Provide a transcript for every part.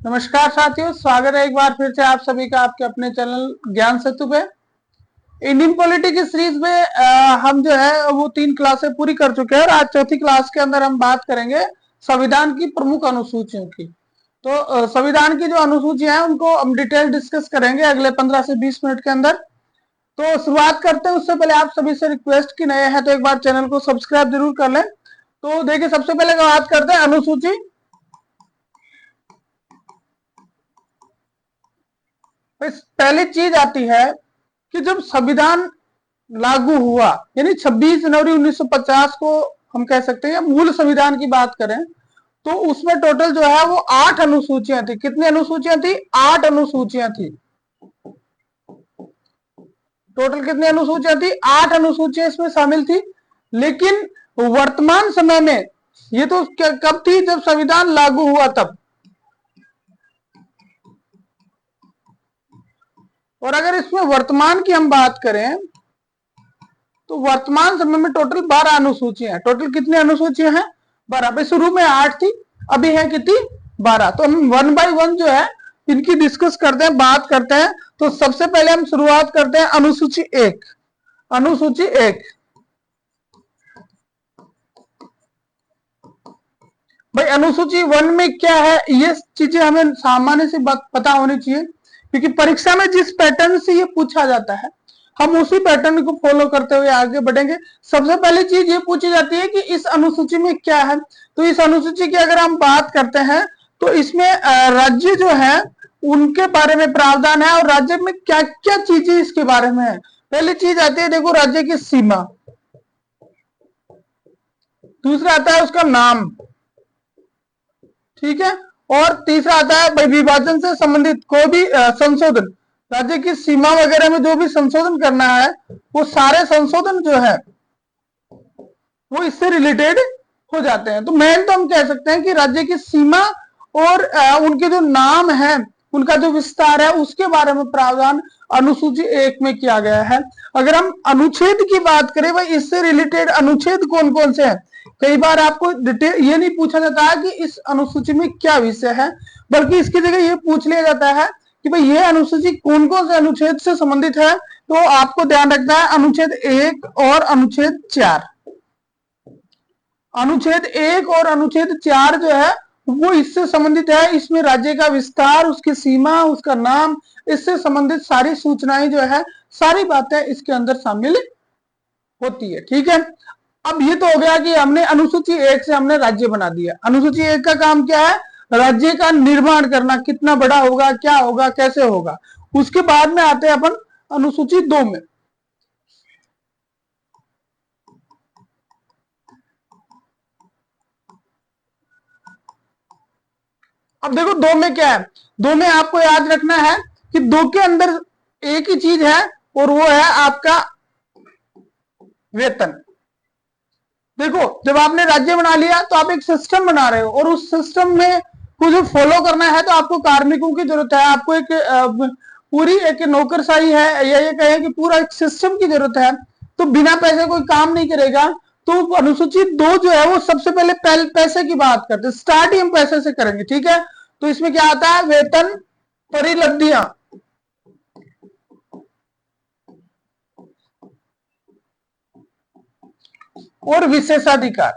नमस्कार साथियों, स्वागत है एक बार फिर से आप सभी का आपके अपने चैनल ज्ञान सेतु पे। इंडियन पॉलिटी की सीरीज में हम जो है वो 3 क्लासें पूरी कर चुके हैं और आज चौथी क्लास के अंदर हम बात करेंगे संविधान की प्रमुख अनुसूचियों की। तो संविधान की जो अनुसूचियां हैं उनको हम डिटेल डिस्कस करेंगे अगले 15 से 20 मिनट के अंदर। तो शुरुआत करते हैं, उससे पहले आप सभी से रिक्वेस्ट की नए हैं तो एक बार चैनल को सब्सक्राइब जरूर कर लें। तो देखिए, सबसे पहले बात करते हैं अनुसूची। पहली चीज आती है कि जब संविधान लागू हुआ, यानी 26 जनवरी 1950 को हम कह सकते हैं, मूल संविधान की बात करें तो उसमें टोटल जो है वो 8 अनुसूचियां थी। कितनी अनुसूचियां थी? 8 अनुसूचियां थी। टोटल कितनी अनुसूचियां थी? 8 अनुसूचियां इसमें शामिल थी। लेकिन वर्तमान समय में ये तो कब थी? जब संविधान लागू हुआ तब। और अगर इसमें वर्तमान की हम बात करें तो वर्तमान समय में टोटल 12 अनुसूचियां हैं। टोटल कितनी अनुसूचियां हैं? 12। शुरू में 8 थी, अभी है कितनी? 12। तो हम वन बाय वन जो है इनकी डिस्कस करते हैं, बात करते हैं। तो सबसे पहले हम शुरुआत करते हैं अनुसूची 1। अनुसूची 1 भाई, अनुसूची 1 में क्या है, ये चीजें हमें सामान्य से बात पता होनी चाहिए, क्योंकि परीक्षा में जिस पैटर्न से ये पूछा जाता है हम उसी पैटर्न को फॉलो करते हुए आगे बढ़ेंगे। सबसे पहली चीज ये पूछी जाती है कि इस अनुसूची में क्या है। तो इस अनुसूची की अगर हम बात करते हैं तो इसमें राज्य जो है उनके बारे में प्रावधान है और राज्य में क्या क्या चीजें इसके बारे में है। पहली चीज आती है, देखो, राज्य की सीमा। दूसरा आता है उसका नाम, ठीक है। और तीसरा आता है भाई विभाजन से संबंधित कोई भी संशोधन। राज्य की सीमा वगैरह में जो भी संशोधन करना है वो सारे संशोधन जो है वो इससे रिलेटेड हो जाते हैं। तो मेन तो हम कह सकते हैं कि राज्य की सीमा और उनके जो नाम है, उनका जो विस्तार है, उसके बारे में प्रावधान अनुसूची 1 में किया गया है। अगर हम अनुच्छेद की बात करें, भाई इससे रिलेटेड अनुच्छेद कौन कौन से हैं। कई बार आपको डिटेल ये नहीं पूछा जाता है कि इस अनुसूची में क्या विषय है, बल्कि इसकी जगह ये पूछ लिया जाता है कि भाई ये अनुसूची कौन कौन से अनुच्छेद से संबंधित है। तो आपको ध्यान रखना है अनुच्छेद 1 और अनुच्छेद 4। अनुच्छेद 1 और अनुच्छेद 4 जो है वो इससे संबंधित है। इसमें राज्य का विस्तार, उसकी सीमा, उसका नाम, इससे संबंधित सारी सूचनाएं जो है, सारी बातें इसके अंदर शामिल होती है, ठीक है। अब ये तो हो गया कि हमने अनुसूची 1 से हमने राज्य बना दिया। अनुसूची 1 का काम क्या है? राज्य का निर्माण करना, कितना बड़ा होगा, क्या होगा, कैसे होगा। उसके बाद में आते हैं अपन अनुसूची 2 में। अब देखो 2 में क्या है। 2 में आपको याद रखना है कि 2 के अंदर एक ही चीज है और वो है आपका वेतन। देखो, जब आपने राज्य बना लिया तो आप एक सिस्टम बना रहे हो और उस सिस्टम में कुछ फॉलो करना है तो आपको कार्मिकों की जरूरत है। आपको एक पूरी एक नौकरशाही है, या ये कहें कि पूरा एक सिस्टम की जरूरत है। तो बिना पैसे कोई काम नहीं करेगा। तो अनुसूची 2 जो है वो सबसे पहले पैसे की बात करते हैं। स्टार्ट ही हम पैसे से करेंगे, ठीक है। तो इसमें क्या आता है? वेतन, परिलब्धियां और विशेषाधिकार।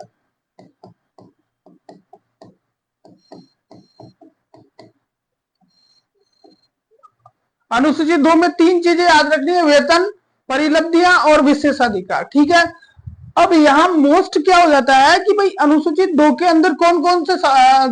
अनुसूची 2 में 3 चीजें याद रखनी है, वेतन, परिलब्धियां और विशेषाधिकार, ठीक है। अब यहां मोस्ट क्या हो जाता है कि भाई अनुसूची 2 के अंदर कौन कौन से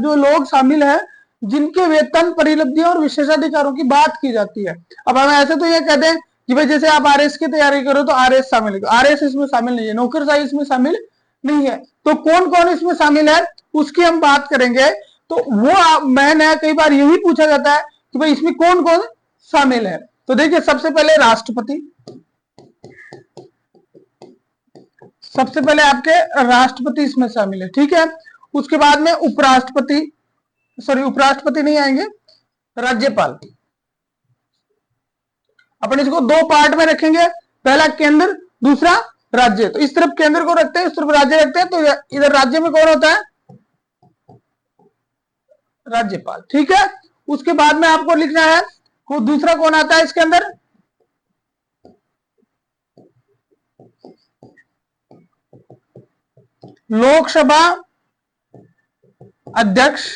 जो लोग शामिल हैं जिनके वेतन, परिलब्धियों और विशेषाधिकारों की बात की जाती है। अब हम ऐसे तो ये कहते हैं कि भाई जैसे आप आरएस की तैयारी करो तो आरएस शामिल है, आरएस इसमें शामिल नहीं है, नौकरशाही इसमें शामिल नहीं है। तो कौन कौन इसमें शामिल है उसकी हम बात करेंगे। तो वो मैंने कई बार यही पूछा जाता है कि भाई इसमें कौन कौन शामिल है। तो देखिए, सबसे पहले राष्ट्रपति, सबसे पहले आपके राष्ट्रपति इसमें शामिल है, ठीक है। उसके बाद में उपराष्ट्रपति, सॉरी उपराष्ट्रपति नहीं आएंगे, राज्यपाल। अपन इसको 2 पार्ट में रखेंगे, पहला केंद्र, दूसरा राज्य। तो इस तरफ केंद्र को रखते हैं, इस तरफ राज्य रखते हैं। तो इधर राज्य में कौन होता है? राज्यपाल, ठीक है। उसके बाद में आपको लिखना है वो दूसरा कौन आता है इसके अंदर, लोकसभा अध्यक्ष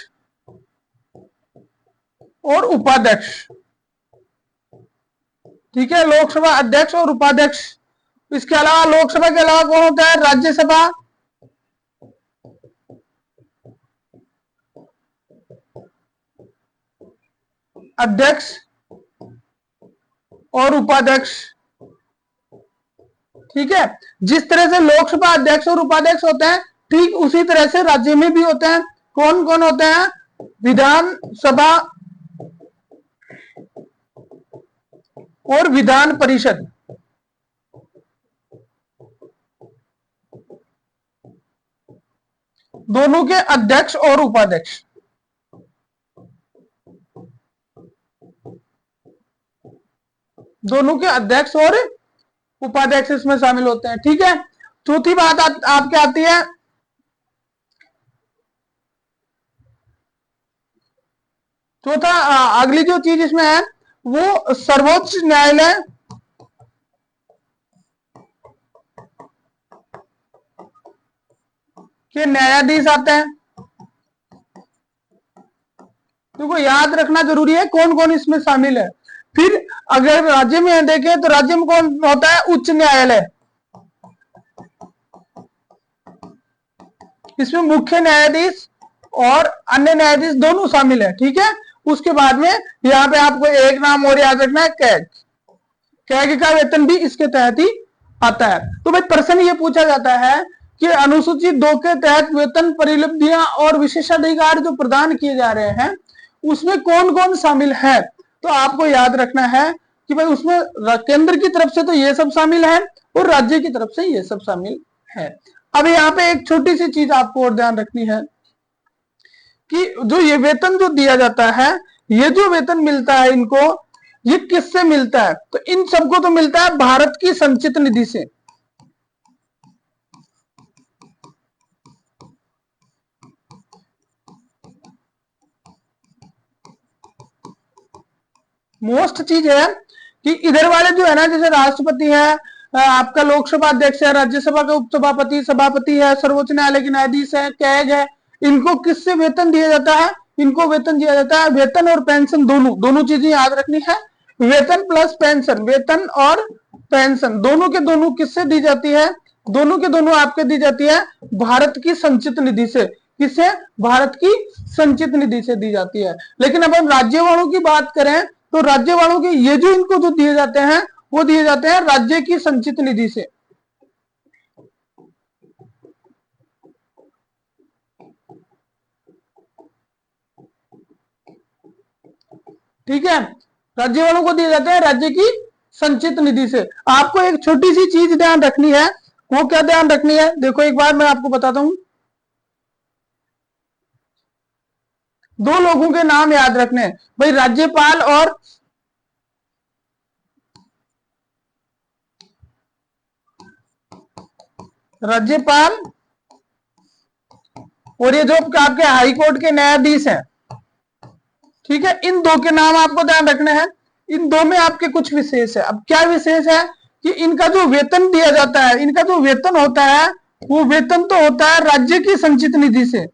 और उपाध्यक्ष। ठीक है, लोकसभा अध्यक्ष और उपाध्यक्ष। इसके अलावा लोकसभा के अलावा कौन होता है, राज्यसभा अध्यक्ष और उपाध्यक्ष। ठीक है, जिस तरह से लोकसभा अध्यक्ष और उपाध्यक्ष होते हैं ठीक उसी तरह से राज्य में भी होते हैं। कौन कौन होते हैं, विधानसभा और विधान परिषद। दोनों के अध्यक्ष और उपाध्यक्ष। दोनों के अध्यक्ष और उपाध्यक्ष इसमें शामिल होते हैं। ठीक है, चौथी बात आपके आती है चौथा, अगली जो चीज इसमें है वो सर्वोच्च न्यायालय के न्यायाधीश आते हैं। देखो याद रखना जरूरी है कौन कौन इसमें शामिल है। फिर अगर राज्य में देखें तो राज्य में कौन होता है, उच्च न्यायालय। इसमें मुख्य न्यायाधीश और अन्य न्यायाधीश दोनों शामिल है। ठीक है, उसके बाद में यहाँ पे आपको एक नाम और याद रखना है, कैग। कैग का वेतन भी इसके तहत ही आता है। तो भाई प्रश्न ये पूछा जाता है कि अनुसूची 2 के तहत वेतन परिलब्धियां और विशेषाधिकार जो प्रदान किए जा रहे हैं उसमें कौन कौन शामिल है। तो आपको याद रखना है कि भाई उसमें केंद्र की तरफ से तो ये सब शामिल है और राज्य की तरफ से ये सब शामिल है। अब यहाँ पे एक छोटी सी चीज आपको और ध्यान रखनी है कि जो ये वेतन जो दिया जाता है, ये जो वेतन मिलता है इनको, ये किससे मिलता है, तो इन सबको तो मिलता है भारत की संचित निधि से। मोस्ट चीज है कि इधर वाले जो है ना, जैसे राष्ट्रपति है, आपका लोकसभा अध्यक्ष है, राज्यसभा का उपसभापति, सभापति है, सर्वोच्च न्यायालय के न्यायाधीश है, कैग है, इनको किससे वेतन दिया जाता है, इनको वेतन दिया जाता है वेतन और पेंशन दोनों चीजें याद रखनी है। वेतन प्लस पेंशन, वेतन और पेंशन दोनों के दोनों किससे दी जाती है, दोनों के दोनों आपके दी जाती है भारत की संचित निधि से। किससे, भारत की संचित निधि से दी जाती है। लेकिन अब हम राज्य वालों की बात करें तो राज्य वालों के ये जो इनको जो दिए जाते हैं वो दिए जाते हैं राज्य की संचित निधि से। ठीक है, राज्य वालों को दिए जाते हैं राज्य की संचित निधि से। आपको एक छोटी सी चीज ध्यान रखनी है, वो क्या ध्यान रखनी है, देखो एक बार मैं आपको बताता हूं। 2 लोगों के नाम याद रखने हैं भाई, राज्यपाल और ये जो आपके हाई कोर्ट के न्यायाधीश हैं। ठीक है, इन 2 के नाम आपको ध्यान रखने हैं। इन 2 में आपके कुछ विशेष है। अब क्या विशेष है कि इनका जो वेतन दिया जाता है, इनका जो वेतन होता है वो वेतन तो होता है राज्य की संचित निधि से।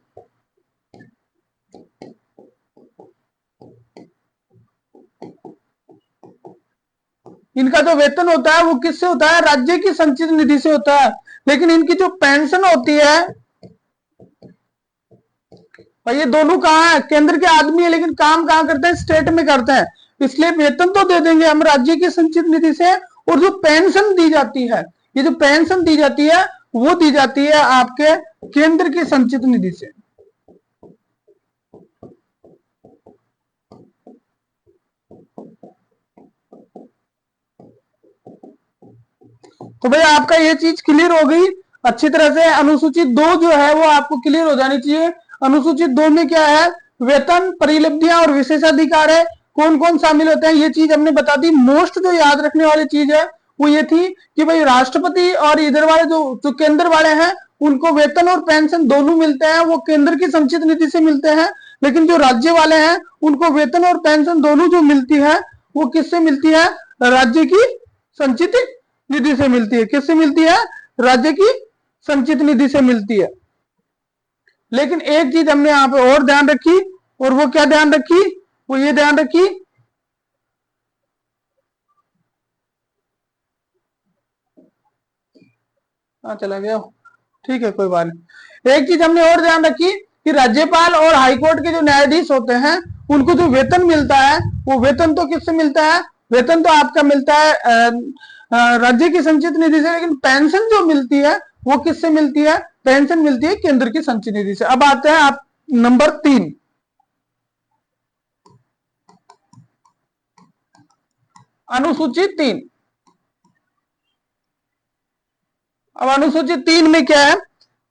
इनका जो वेतन होता है वो किससे होता है, राज्य की संचित निधि से होता है। लेकिन इनकी जो पेंशन होती है भाई, ये दोनों कहाँ है, केंद्र के आदमी है लेकिन काम कहाँ करते हैं, स्टेट में करते हैं। इसलिए वेतन तो दे देंगे हम राज्य की संचित निधि से, और जो पेंशन दी जाती है, ये जो पेंशन दी जाती है वो दी जाती है आपके केंद्र की संचित निधि से। तो भाई आपका ये चीज क्लियर हो गई अच्छी तरह से। अनुसूचित 2 जो है वो आपको क्लियर हो जानी चाहिए। अनुसूचित 2 में क्या है, वेतन, परिलब्धियां और विशेषाधिकार है, कौन कौन शामिल होते हैं ये चीज हमने बता दी। मोस्ट जो याद रखने वाली चीज है वो ये थी कि भाई राष्ट्रपति और इधर वाले जो केंद्र वाले हैं उनको वेतन और पेंशन दोनों मिलते हैं, वो केंद्र की संचित निधि से मिलते हैं। लेकिन जो राज्य वाले हैं उनको वेतन और पेंशन दोनों जो मिलती है वो किससे मिलती है? राज्य की संचित निधि से मिलती है। किससे मिलती है? राज्य की संचित निधि से मिलती है। लेकिन एक चीज हमने यहां पे और ध्यान रखी, और वो क्या ध्यान रखी? वो ये ध्यान रखी, चला गया, ठीक है कोई बात नहीं। एक चीज हमने और ध्यान रखी कि राज्यपाल और हाईकोर्ट के जो न्यायाधीश होते हैं उनको जो वेतन मिलता है वो वेतन तो किससे मिलता है? वेतन तो आपका मिलता है राज्य की संचित निधि से, लेकिन पेंशन जो मिलती है वो किससे मिलती है? पेंशन मिलती है केंद्र की संचित निधि से। अब आते हैं आप नंबर 3, अनुसूची 3। अब अनुसूची 3 में क्या है?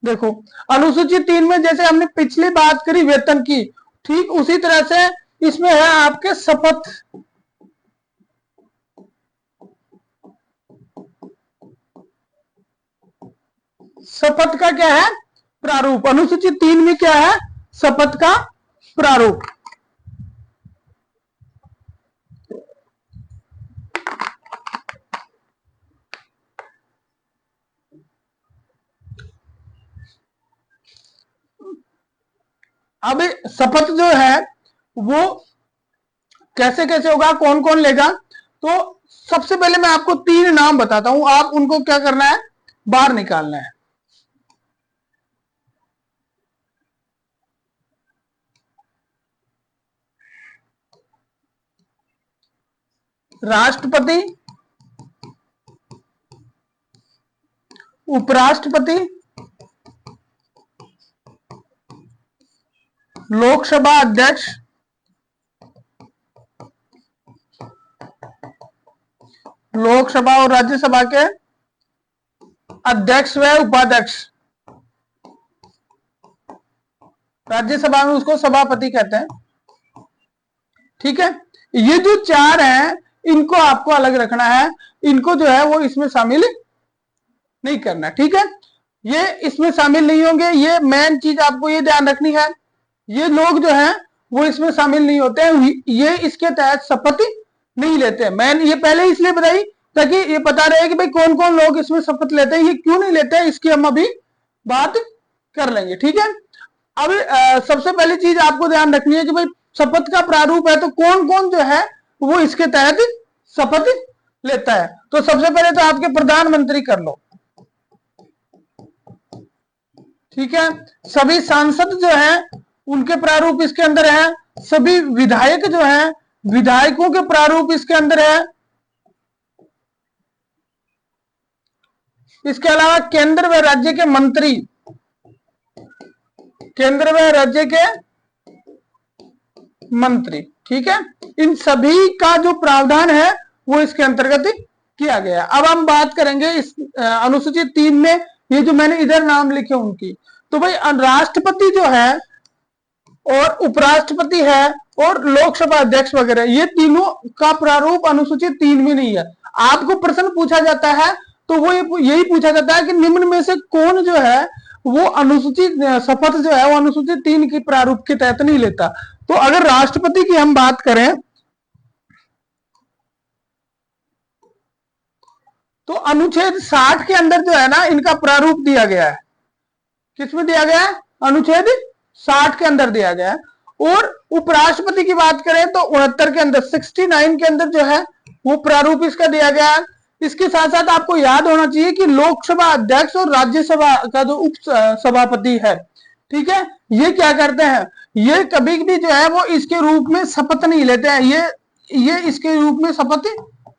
देखो, अनुसूची 3 में जैसे हमने पिछली बात करी वेतन की, ठीक उसी तरह से इसमें है आपके शपथ। शपथ का क्या है? प्रारूप। अनुसूची 3 में क्या है? शपथ का प्रारूप। अब शपथ जो है वो कैसे कैसे होगा, कौन कौन लेगा? तो सबसे पहले मैं आपको 3 नाम बताता हूं, आप उनको क्या करना है? बाहर निकालना है। राष्ट्रपति, उपराष्ट्रपति, लोकसभा अध्यक्ष, लोकसभा और राज्यसभा के अध्यक्ष व उपाध्यक्ष। राज्यसभा में उसको सभापति कहते हैं, ठीक है। ये जो 4 हैं इनको आपको अलग रखना है, इनको जो है वो इसमें शामिल नहीं करना, ठीक है। ये इसमें शामिल नहीं होंगे, ये मेन चीज आपको ये ध्यान रखनी है। ये लोग जो हैं वो इसमें शामिल नहीं होते हैं, ये इसके तहत शपथ नहीं लेते हैं। मैंने ये पहले इसलिए बताई ताकि ये पता रहे कि भाई कौन कौन लोग इसमें शपथ लेते हैं, ये क्यों नहीं लेते हैं, इसकी हम अभी बात कर लेंगे, ठीक है। अब सबसे पहली चीज आपको ध्यान रखनी है कि भाई शपथ का प्रारूप है तो कौन कौन जो है वो इसके तहत शपथ लेता है। तो सबसे पहले तो आपके प्रधानमंत्री कर लो, ठीक है। सभी सांसद जो है उनके प्रारूप इसके अंदर है। सभी विधायक जो है विधायकों के प्रारूप इसके अंदर है। इसके अलावा केंद्र व राज्य के मंत्री, केंद्र व राज्य के मंत्री, ठीक है। इन सभी का जो प्रावधान है वो इसके अंतर्गत किया गया। अब हम बात करेंगे इस अनुसूची 3 में ये जो मैंने इधर नाम लिखे उनकी। तो भाई राष्ट्रपति जो है और उपराष्ट्रपति है और लोकसभा अध्यक्ष वगैरह, ये तीनों का प्रारूप अनुसूची 3 में नहीं है। आपको प्रश्न पूछा जाता है तो वो यही पूछा जाता है कि निम्न में से कौन जो है वो अनुसूची शपथ जो है वो अनुसूची 3 की प्रारूप के तहत नहीं लेता। तो अगर राष्ट्रपति की हम बात करें तो अनुच्छेद 60 के अंदर जो है ना इनका प्रारूप दिया गया है। किसमें दिया गया है? अनुच्छेद 60 के अंदर दिया गया है। और उपराष्ट्रपति की बात करें तो 69 के अंदर, 69 के अंदर जो है वो प्रारूप इसका दिया गया है। इसके साथ साथ आपको याद होना चाहिए कि लोकसभा अध्यक्ष और राज्यसभा का जो उप सभापति है, ठीक है, ये क्या करते हैं? ये कभी भी जो है वो इसके रूप में शपथ नहीं लेते हैं। ये इसके रूप में शपथ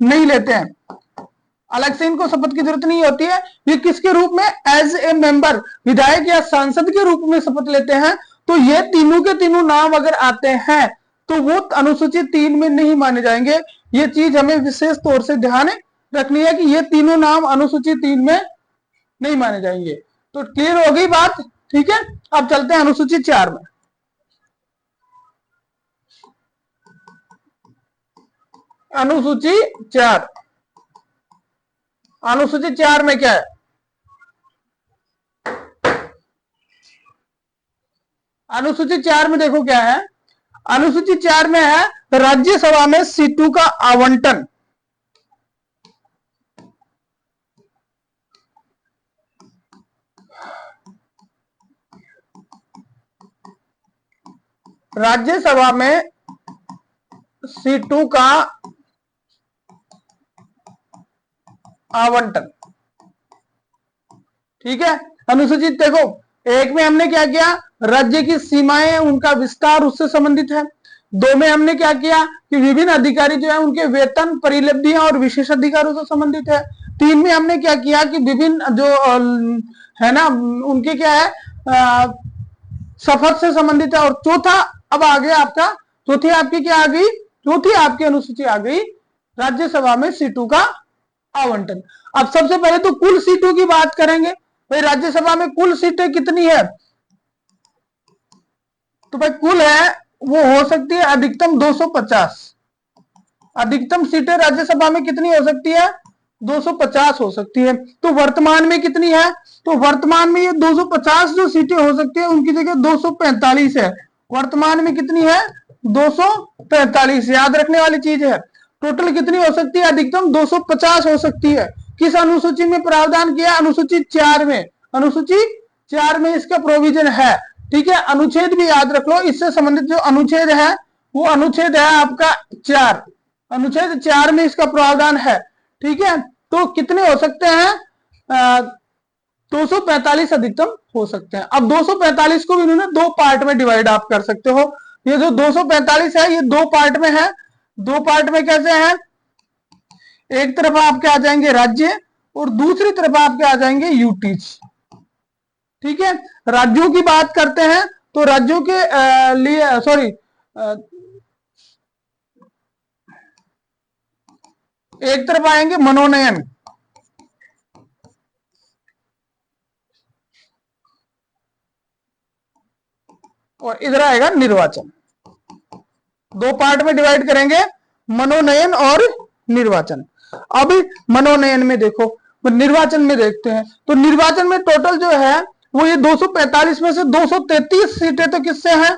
नहीं लेते हैं, अलग से इनको शपथ की जरूरत नहीं होती है। ये किसके रूप में? एज ए मेंबर, विधायक या सांसद के रूप में शपथ लेते हैं। तो ये तीनों के तीनों नाम अगर आते हैं तो वो अनुसूची 3 में नहीं माने जाएंगे। ये चीज हमें विशेष तौर से ध्यान रखनी है कि ये तीनों नाम अनुसूची 3 में नहीं माने जाएंगे। तो क्लियर हो गई बात, ठीक है। अब चलते हैं अनुसूची 4 में। अनुसूची 4, अनुसूची 4 में क्या है? अनुसूची 4 में देखो क्या है, अनुसूची 4 में है राज्यसभा में सीटों का आवंटन। राज्यसभा में सीटों का आवंटन, ठीक है। अनुसूचित देखो, एक में हमने क्या किया, राज्य की सीमाएं उनका विस्तार उससे संबंधित है। 2 में हमने क्या किया कि विभिन्न अधिकारी जो है उनके वेतन, परिलब्धियां और विशेष अधिकारों से संबंधित है। 3 में हमने क्या किया कि विभिन्न जो है ना उनके क्या है शपथ से संबंधित है। और चौथा अब आ गया आपका, चौथी आपकी क्या आ गई, चौथी आपकी अनुसूची आ गई राज्यसभा में सीटों का आवंटन। अब सबसे पहले तो कुल सीटों की बात करेंगे, भाई राज्यसभा में कुल सीटें कितनी है, तो भाई कुल है वो हो सकती है अधिकतम 250। अधिकतम सीटें राज्यसभा में कितनी हो सकती है, 250 हो सकती है। तो वर्तमान में कितनी है, तो वर्तमान में ये 250 जो सीटें हो सकती है उनकी जगह 245 है। वर्तमान में कितनी है, 245। याद रखने वाली चीज है, टोटल कितनी हो सकती है, अधिकतम 250 हो सकती है। किस अनुसूची में प्रावधान किया, अनुसूची 4 में। अनुसूची 4 में इसका प्रोविजन है, ठीक है। अनुच्छेद भी याद रख लो, इससे संबंधित जो अनुच्छेद है वो अनुच्छेद है आपका 4। अनुच्छेद 4 में इसका प्रावधान है, ठीक है। तो कितने हो सकते हैं, 245 अधिकतम हो सकते हैं। अब 245 को भी इन्होंने 2 पार्ट में डिवाइड आप कर सकते हो। ये जो 245 है ये 2 पार्ट में है। 2 पार्ट में कैसे है, एक तरफ आपके आ जाएंगे राज्य और दूसरी तरफ आपके आ जाएंगे यूटीज, ठीक है। राज्यों की बात करते हैं तो राज्यों के लिए सॉरी एक तरफ आएंगे मनोनयन, और इधर आएगा निर्वाचन। 2 पार्ट में डिवाइड करेंगे, मनोनयन और निर्वाचन। अब मनोनयन में देखो, निर्वाचन में देखते हैं तो निर्वाचन में टोटल जो है वो ये 245 में से 233 सीटें तो किससे हैं,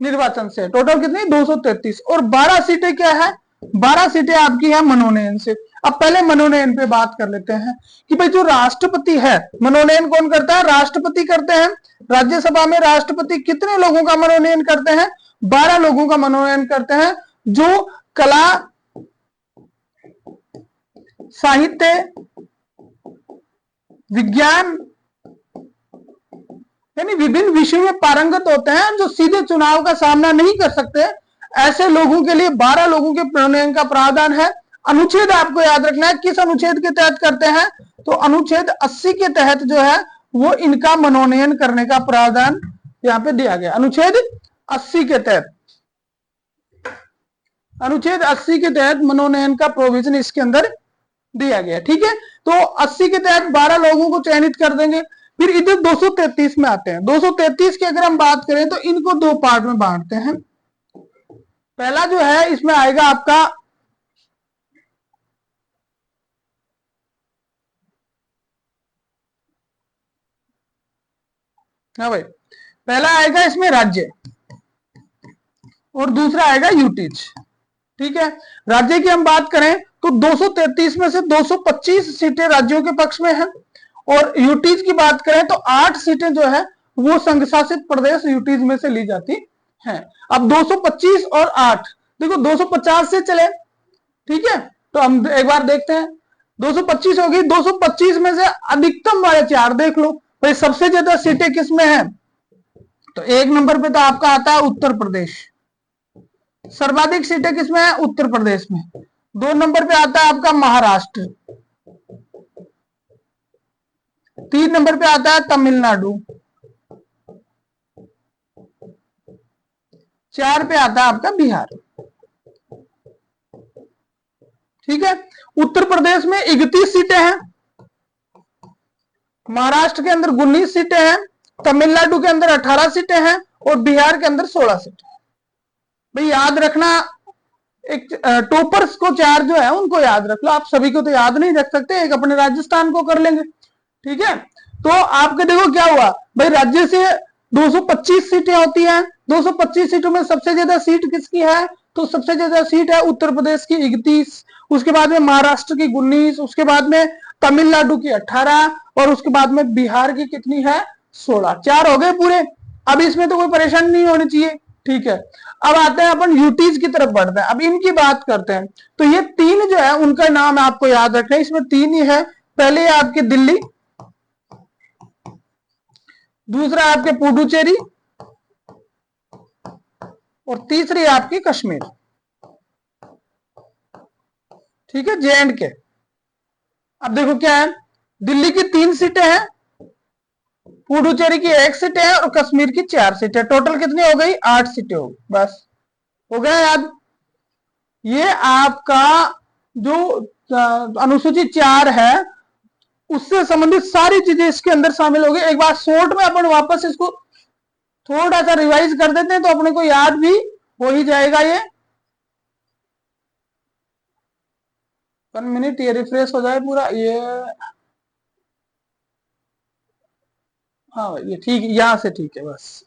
निर्वाचन से। टोटल कितनी, 233। और 12 सीटें क्या है, 12 सीटें आपकी है मनोनयन से। अब पहले मनोनयन पे बात कर लेते हैं कि भाई जो राष्ट्रपति है, मनोनयन कौन करता है, राष्ट्रपति करते हैं। राज्यसभा में राष्ट्रपति कितने लोगों का मनोनयन करते हैं, 12 लोगों का मनोनयन करते हैं, जो कला, साहित्य, विज्ञान यानी विभिन्न विषयों में पारंगत होते हैं, जो सीधे चुनाव का सामना नहीं कर सकते, ऐसे लोगों के लिए 12 लोगों के मनोनयन का प्रावधान है। अनुच्छेद आपको याद रखना है, किस अनुच्छेद के तहत करते हैं, तो अनुच्छेद 80 के तहत जो है वो इनका मनोनयन करने का प्रावधान यहाँ पे दिया गया। अनुच्छेद 80 के तहत, अनुच्छेद 80 के तहत मनोनयन का प्रोविजन इसके अंदर दिया गया, ठीक है। तो 80 के तहत 12 लोगों को चयनित कर देंगे। फिर इधर 233 में आते हैं। 233 की अगर हम बात करें तो इनको 2 पार्ट में बांटते हैं। पहला जो है इसमें आएगा आपका हाँ भाई, पहला आएगा इसमें राज्य और दूसरा आएगा यूटीज, ठीक है। राज्य की हम बात करें तो 233 में से 225 सीटें राज्यों के पक्ष में है, और यूटीज की बात करें तो 8 सीटें जो है वो संघ शासित प्रदेश यूटीज में से ली जाती हैं। अब 225 और 8 देखो 250 से चले, ठीक है। तो हम एक बार देखते हैं, 225 होगी, 225 में से अधिकतम वाले 4 देख लो भाई, सबसे ज्यादा सीटें किसमें हैं, तो 1 नंबर पे तो आपका आता है उत्तर प्रदेश। सर्वाधिक सीटें किसमें है, उत्तर प्रदेश में। 2 नंबर पे आता है आपका महाराष्ट्र। 3 नंबर पे आता है तमिलनाडु। 4 पे आता है आपका बिहार, ठीक है। उत्तर प्रदेश में 31 सीटें हैं, महाराष्ट्र के अंदर 19 सीटें हैं, तमिलनाडु के अंदर 18 सीटें हैं और बिहार के अंदर 16 सीटें। भाई याद रखना, एक टॉपर्स को 4 जो है उनको याद रख लो, आप सभी को तो याद नहीं रख सकते, एक अपने राजस्थान को कर लेंगे, ठीक है। तो आपके देखो क्या हुआ भाई, राज्य से 225 सीटें होती हैं। 225 सीटों में सबसे ज्यादा सीट किसकी है? तो सबसे ज्यादा सीट है उत्तर प्रदेश की 31, उसके बाद में महाराष्ट्र की 19, उसके बाद में तमिलनाडु की 18 और उसके बाद में बिहार की कितनी है? 16। 4 हो गए पूरे। अब इसमें तो कोई परेशानी नहीं होनी चाहिए। ठीक है, अब आते हैं अपन यूटीज की तरफ बढ़ते हैं। अब इनकी बात करते हैं। तो ये तीन जो है उनका नाम आपको याद रखना है। इसमें तीन ही है। पहले आपकी दिल्ली, दूसरा आपके पुडुचेरी और तीसरी आपकी कश्मीर। ठीक है, जे एंड के। अब देखो क्या है, दिल्ली की 3 सीटें हैं, पुडुचेरी की 1 सीट है और कश्मीर की 4 सीटें। टोटल कितनी हो गई? 8 सीटें हो गई। बस हो गया याद। ये आपका जो अनुसूची 4 है उससे संबंधित सारी चीजें इसके अंदर शामिल हो गई। एक बार शॉर्ट में अपन वापस इसको थोड़ा सा रिवाइज कर देते हैं तो अपने को याद भी हो ही जाएगा। ये 1 मिनट, ये रिफ्रेश हो जाए पूरा ये। हाँ ये ठीक, यहां से ठीक है बस।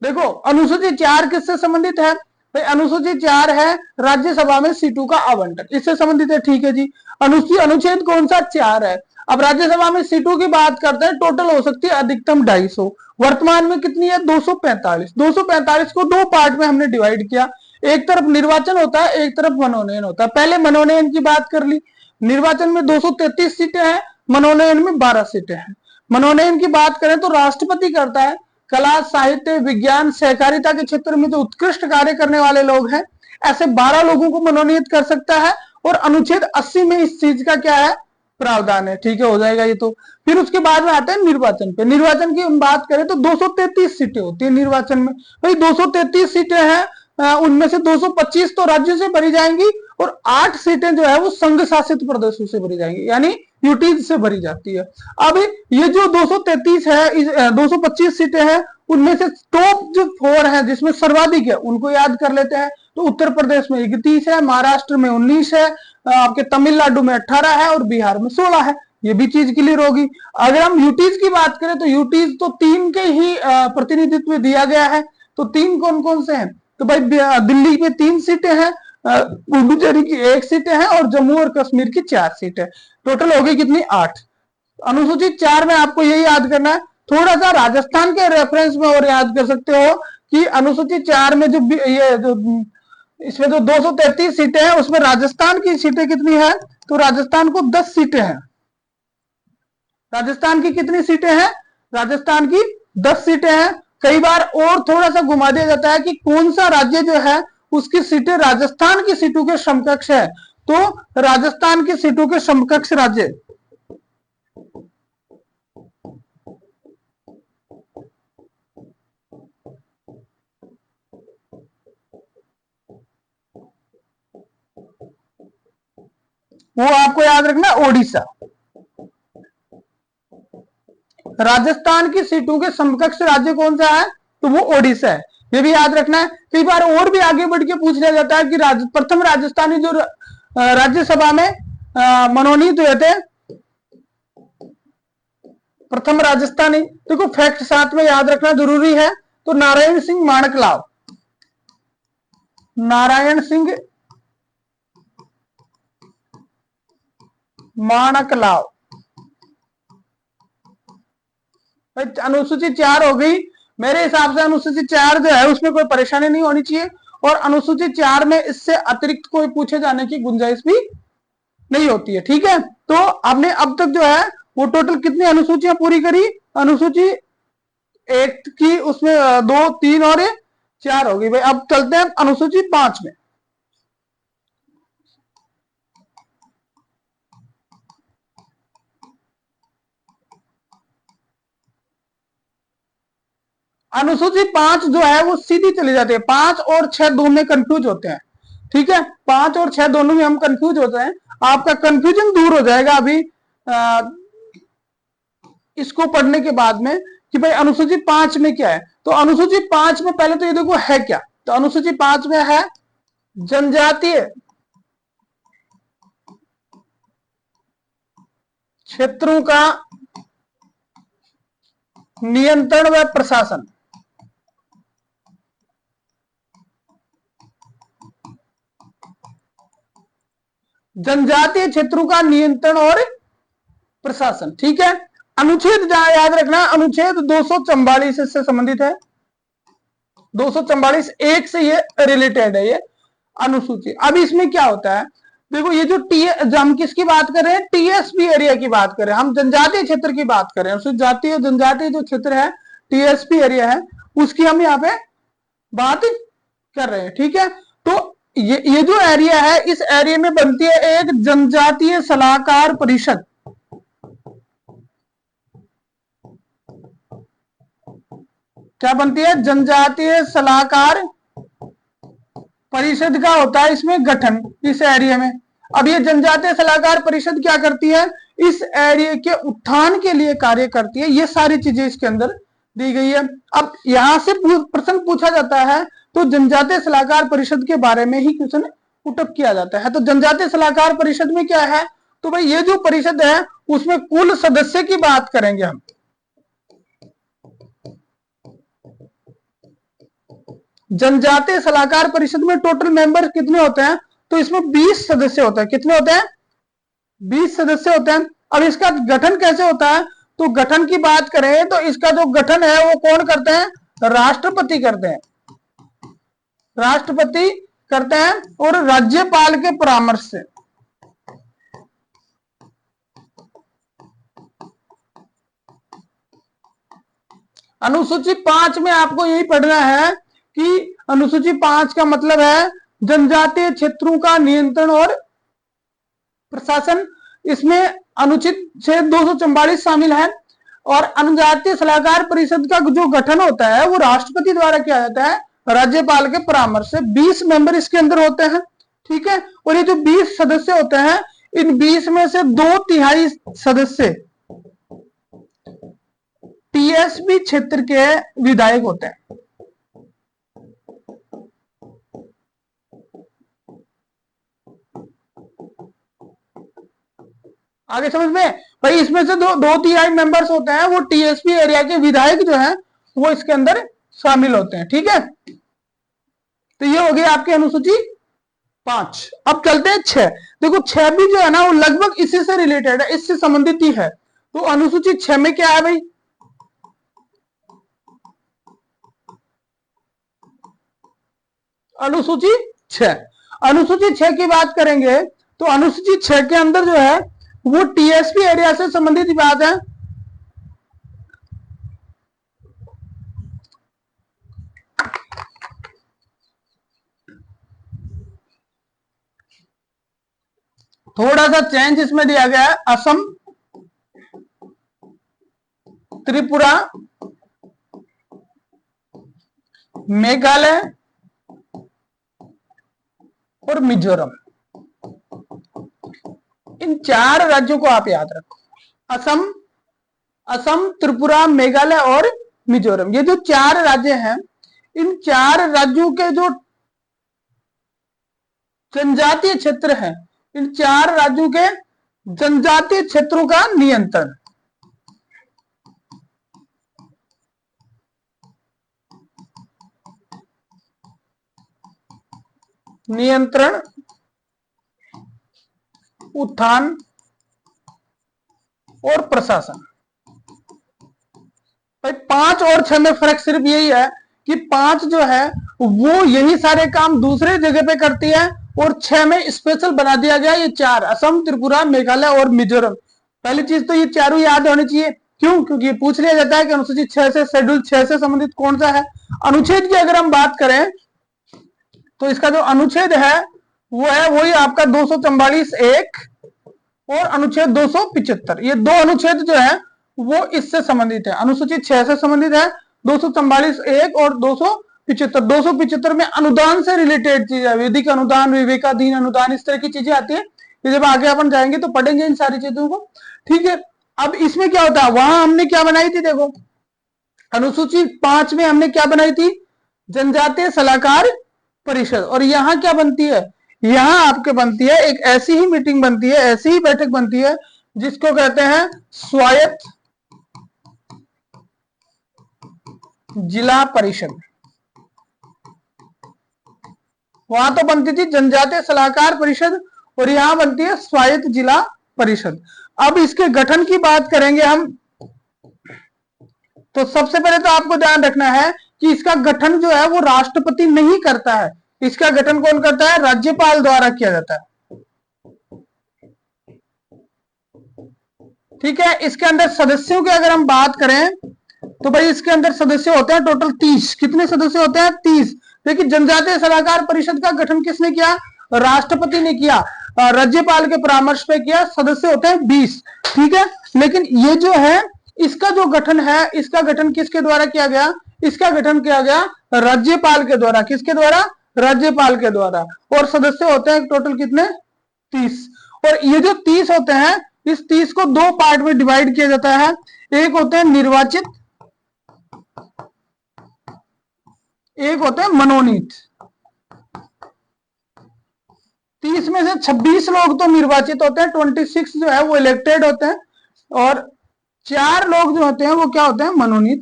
देखो अनुसूची 4 किससे संबंधित है? भाई अनुसूची 4 है राज्यसभा में सीटों का आवंटन, इससे संबंधित है। ठीक है जी। अनुसूची अनुच्छेद कौन सा? 4 है। अब राज्यसभा में सीटों की बात करते हैं, टोटल हो सकती है अधिकतम 250। वर्तमान में कितनी है? 245। 245 को 2 पार्ट में हमने डिवाइड किया। एक तरफ निर्वाचन होता है, एक तरफ मनोनयन होता है। पहले मनोनयन की बात कर ली। निर्वाचन में 233 सीटें हैं, मनोनयन में 12 सीटें हैं। मनोनयन की बात करें तो राष्ट्रपति करता है। कला, साहित्य, विज्ञान, सहकारिता के क्षेत्र में जो उत्कृष्ट कार्य करने वाले लोग हैं, ऐसे 12 लोगों को मनोनीत कर सकता है। और अनुच्छेद 80 में इस चीज का क्या है? प्रावधान है। ठीक है, हो जाएगा ये तो। फिर उसके बाद में आते हैं निर्वाचन पे। निर्वाचन की हम बात करें तो 233 सीटें होती है निर्वाचन में। भाई 233 सीटें हैं, उनमें से 225 तो राज्यों से भरी जाएंगी और 8 सीटें जो है वो संघ शासित प्रदेशों से भरी जाएंगी, यानी यूटीज से भरी जाती है। अब ये जो 233 है, 225 सीटें हैं, उनमें से टॉप जो 4 है जिसमें सर्वाधिक है उनको याद कर लेते हैं। तो उत्तर प्रदेश में 31 है, महाराष्ट्र में 19 है, आपके तमिलनाडु में 18 है और बिहार में 16 है। ये भी चीज क्लियर होगी। अगर हम यूटीज की बात करें तो यूटीज तो 3 के ही प्रतिनिधित्व दिया गया है। तो 3 कौन कौन से हैं? तो भाई दिल्ली में 3 सीटें हैं, पुडुचेरी की 1 सीटें हैं और जम्मू और कश्मीर की 4 सीटें। टोटल हो गई कितनी? 8। अनुसूचित 4 में आपको यही याद करना है। थोड़ा सा राजस्थान के रेफरेंस में और याद कर सकते हो कि अनुसूचित 4 में जो ये जो इसमें जो 233 सीटें हैं उसमें राजस्थान की सीटें कितनी है? तो राजस्थान को 10 सीटें हैं। राजस्थान की कितनी सीटें हैं? राजस्थान की 10 सीटें हैं। कई बार और थोड़ा सा घुमा दिया जाता है कि कौन सा राज्य जो है उसकी सीटें राजस्थान की सीटों के समकक्ष है। तो राजस्थान की सीटों के समकक्ष राज्य वो आपको याद रखना, ओडिशा। राजस्थान की सीटों के समकक्ष राज्य कौन सा है? तो वो ओडिशा है। ये भी याद रखना है। कई बार और भी आगे बढ़ के पूछ लिया जाता है कि प्रथम राजस्थानी जो राज्यसभा में मनोनीत हुए थे, प्रथम राजस्थानी, देखो फैक्ट साथ में याद रखना जरूरी है। तो नारायण सिंह माणकलाव, नारायण सिंह माणकलाव। अनुसूचित 4 हो गई। मेरे हिसाब से अनुसूचित 4 जो है उसमें कोई परेशानी नहीं होनी चाहिए। और अनुसूचित 4 में इससे अतिरिक्त कोई पूछे जाने की गुंजाइश भी नहीं होती है। ठीक है, तो आपने अब तक जो है वो टोटल कितनी अनुसूचियां पूरी करी? अनुसूची 1 की उसमें 2, 3 और 4 हो गई। भाई अब चलते हैं अनुसूची 5 में। अनुसूची 5 जो है वो सीधी चली जाती है। 5 और 6 दोनों में कंफ्यूज होते हैं। ठीक है, 5 और 6 दोनों में हम कंफ्यूज होते हैं। आपका कंफ्यूजन दूर हो जाएगा अभी इसको पढ़ने के बाद में कि भाई अनुसूची 5 में क्या है। तो अनुसूची 5 में पहले तो ये देखो है क्या। तो अनुसूची 5 में है जनजातीय क्षेत्रों का नियंत्रण व प्रशासन। जनजातीय क्षेत्रों का नियंत्रण और प्रशासन, ठीक है। अनुच्छेद जहां याद रखना, अनुच्छेद 244 इससे संबंधित है, 244 एक से ये रिलेटेड है ये अनुसूची। अब इसमें क्या होता है, देखो ये जो हम किसकी बात कर रहे हैं, टीएसपी एरिया की बात कर रहे हैं, हम जनजातीय क्षेत्र की बात कर रहे हैं, जातीय जनजातीय जो क्षेत्र है टीएसपी एरिया है उसकी हम यहाँ पे बात कर रहे हैं, ठीक है। तो ये जो एरिया है, इस एरिया में बनती है एक जनजातीय सलाहकार परिषद। क्या बनती है, जनजातीय सलाहकार परिषद का होता है इसमें गठन इस एरिया में। अब ये जनजातीय सलाहकार परिषद क्या करती है, इस एरिया के उत्थान के लिए कार्य करती है, ये सारी चीजें इसके अंदर दी गई है। अब यहां से प्रश्न पूछा जाता है तो जनजातीय सलाहकार परिषद के बारे में ही क्वेश्चन पुटअप किया जाता है। तो जनजातीय सलाहकार परिषद में क्या है, तो भाई ये जो परिषद है उसमें कुल सदस्य की बात करेंगे हम। जनजातीय सलाहकार परिषद में टोटल मेंबर कितने होते हैं, तो इसमें 20 सदस्य होते हैं। कितने होते हैं, 20 सदस्य होते हैं। अब इसका गठन कैसे होता है, तो गठन की बात करें तो इसका जो गठन है वो कौन करते हैं, राष्ट्रपति करते हैं, राष्ट्रपति करते हैं और राज्यपाल के परामर्श से। अनुसूची 5 में आपको यही पढ़ना है कि अनुसूची 5 का मतलब है जनजातीय क्षेत्रों का नियंत्रण और प्रशासन। इसमें अनुच्छेद 244 शामिल है और अनुजातीय सलाहकार परिषद का जो गठन होता है वो राष्ट्रपति द्वारा किया जाता है, राज्यपाल के परामर्श से। 20 मेंबर इसके अंदर होते हैं, ठीक है। और ये जो 20 सदस्य होते हैं, इन 20 में से 2/3 सदस्य टीएसपी क्षेत्र के विधायक होते हैं। आगे समझ में भाई, इसमें से 2/3 मेंबर्स होते हैं वो टीएसपी एरिया के विधायक जो हैं वो इसके अंदर शामिल होते हैं, ठीक है। तो ये हो गई आपकी अनुसूची 5। अब चलते हैं 6। देखो 6 भी जो है ना वो लगभग इसी से रिलेटेड है, इससे संबंधित ही है। तो अनुसूची 6 में क्या है भाई, अनुसूची 6, अनुसूची 6 की बात करेंगे तो अनुसूची 6 के अंदर जो है वो टीएसपी एरिया से संबंधित बात है। थोड़ा सा चेंज इसमें दिया गया है, असम, त्रिपुरा, मेघालय और मिजोरम, इन 4 राज्यों को आप याद रखो। असम, त्रिपुरा, मेघालय और मिजोरम, ये जो 4 राज्य हैं, इन 4 राज्यों के जो जनजातीय क्षेत्र हैं, इन 4 राज्यों के जनजातीय क्षेत्रों का नियंत्रण, उत्थान और प्रशासन। 5 और 6 में फर्क सिर्फ यही है कि 5 जो है वो यही सारे काम दूसरे जगह पे करती है और 6 में स्पेशल बना दिया गया ये 4, असम, त्रिपुरा, मेघालय और मिजोरम। पहली चीज तो ये चारों याद होनी चाहिए, क्यों, क्योंकि ये पूछ लिया जाता है कि अनुसूची 6 से, शेड्यूल 6 से संबंधित कौन सा है। अनुच्छेद की अगर हम बात करें तो इसका जो अनुच्छेद है वो है वही आपका 244(1) और अनुच्छेद 275। ये 2 अनुच्छेद जो है वो इससे संबंधित है, अनुसूची 6 से संबंधित है, 244(1) और 275। 275 में अनुदान से रिलेटेड चीज है, वैदिक अनुदान, विवेकाधीन अनुदान, इस तरह की चीजें आती है। ये जब आगे अपन जाएंगे तो पढ़ेंगे इन सारी चीजों को, ठीक है। अब इसमें क्या होता है, वहां हमने क्या बनाई थी, देखो अनुसूची 5 में हमने क्या बनाई थी, जनजातीय सलाहकार परिषद। और यहां क्या बनती है, यहां आपके बनती है एक ऐसी ही मीटिंग बनती है, ऐसी ही बैठक बनती है जिसको कहते हैं स्वायत्त जिला परिषद। वहां तो बनती थी जनजातीय सलाहकार परिषद और यहां बनती है स्वायत्त जिला परिषद। अब इसके गठन की बात करेंगे हम, तो सबसे पहले तो आपको ध्यान रखना है कि इसका गठन जो है वो राष्ट्रपति नहीं करता है, इसका गठन कौन करता है? राज्यपाल द्वारा किया जाता है। ठीक है, इसके अंदर सदस्यों की अगर हम बात करें तो भाई इसके अंदर सदस्य होते हैं टोटल 30। कितने सदस्य होते हैं? 30। देखिए जनजातीय सलाहकार परिषद का गठन किसने किया? राष्ट्रपति ने किया, राज्यपाल के परामर्श पे किया। सदस्य होते हैं 20। ठीक है, लेकिन ये जो है इसका जो गठन है, इसका गठन किसके द्वारा किया गया? इसका गठन किया गया राज्यपाल के द्वारा। किसके द्वारा? राज्यपाल के द्वारा। और सदस्य होते हैं टोटल कितने? 30। और ये जो 30 होते हैं, इस 30 को दो पार्ट में डिवाइड किया जाता है। एक होते हैं निर्वाचित, एक होते हैं मनोनीत। 30 में से 26 लोग तो निर्वाचित होते हैं, 26 जो है वो इलेक्टेड होते हैं, और 4 लोग जो होते हैं वो क्या होते हैं? मनोनीत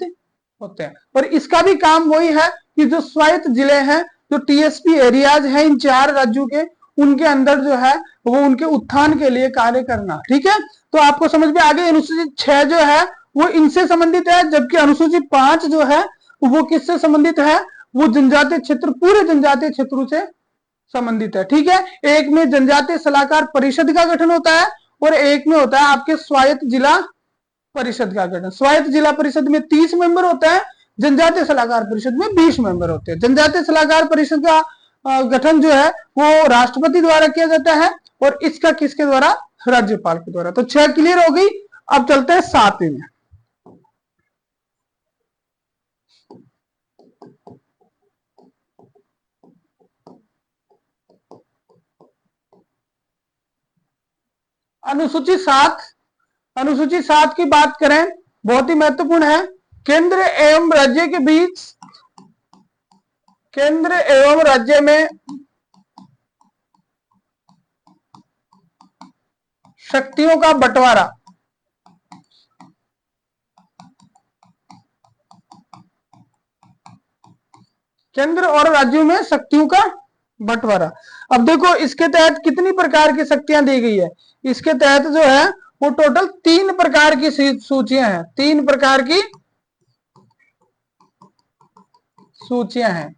होते हैं। और इसका भी काम वही है कि जो स्वायत्त जिले हैं, जो टीएसपी एरियाज हैं इन 4 राज्यों के, उनके अंदर जो है वो उनके उत्थान के लिए कार्य करना। ठीक है, तो आपको समझ में आ गई। अनुसूची 6 जो है वो इनसे संबंधित है, जबकि अनुसूची 5 जो है वो किससे संबंधित है? वो जनजातीय क्षेत्र, पूरे जनजातीय क्षेत्रों से संबंधित है। ठीक है, एक में जनजातीय सलाहकार परिषद का गठन होता है और एक में होता है आपके स्वायत्त जिला परिषद का गठन। स्वायत्त जिला परिषद में 30 मेंबर होता है, जनजातीय सलाहकार परिषद में 20 मेंबर होते हैं। जनजातीय सलाहकार परिषद का गठन जो है वो राष्ट्रपति द्वारा किया जाता है और इसका किसके द्वारा? राज्यपाल के द्वारा। तो 6 क्लियर हो गई। अब चलते हैं 7वीं में। अनुसूची 7। अनुसूची 7 की बात करें, बहुत ही महत्वपूर्ण है। केंद्र एवं राज्य के बीच, केंद्र एवं राज्य में शक्तियों का बंटवारा। केंद्र और राज्यों में शक्तियों का बंटवारा। अब देखो इसके तहत कितनी प्रकार की शक्तियां दी गई है? इसके तहत जो है वो टोटल 3 प्रकार की सूचियां हैं। 3 प्रकार की सूचियां हैं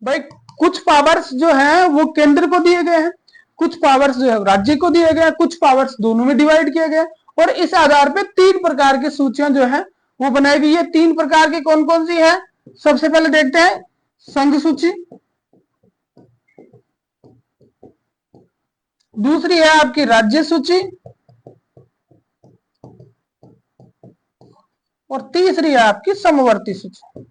भाई। कुछ पावर्स जो हैं वो केंद्र को दिए गए हैं, कुछ पावर्स जो है राज्य को दिए गए हैं, कुछ पावर्स दोनों में डिवाइड किए गए, और इस आधार पे 3 प्रकार की सूचियां जो है वो बनाई गई है। 3 प्रकार की कौन कौन सी है? सबसे पहले देखते हैं संघ सूची, दूसरी है आपकी राज्य सूची, और तीसरी है आपकी समवर्ती सूची।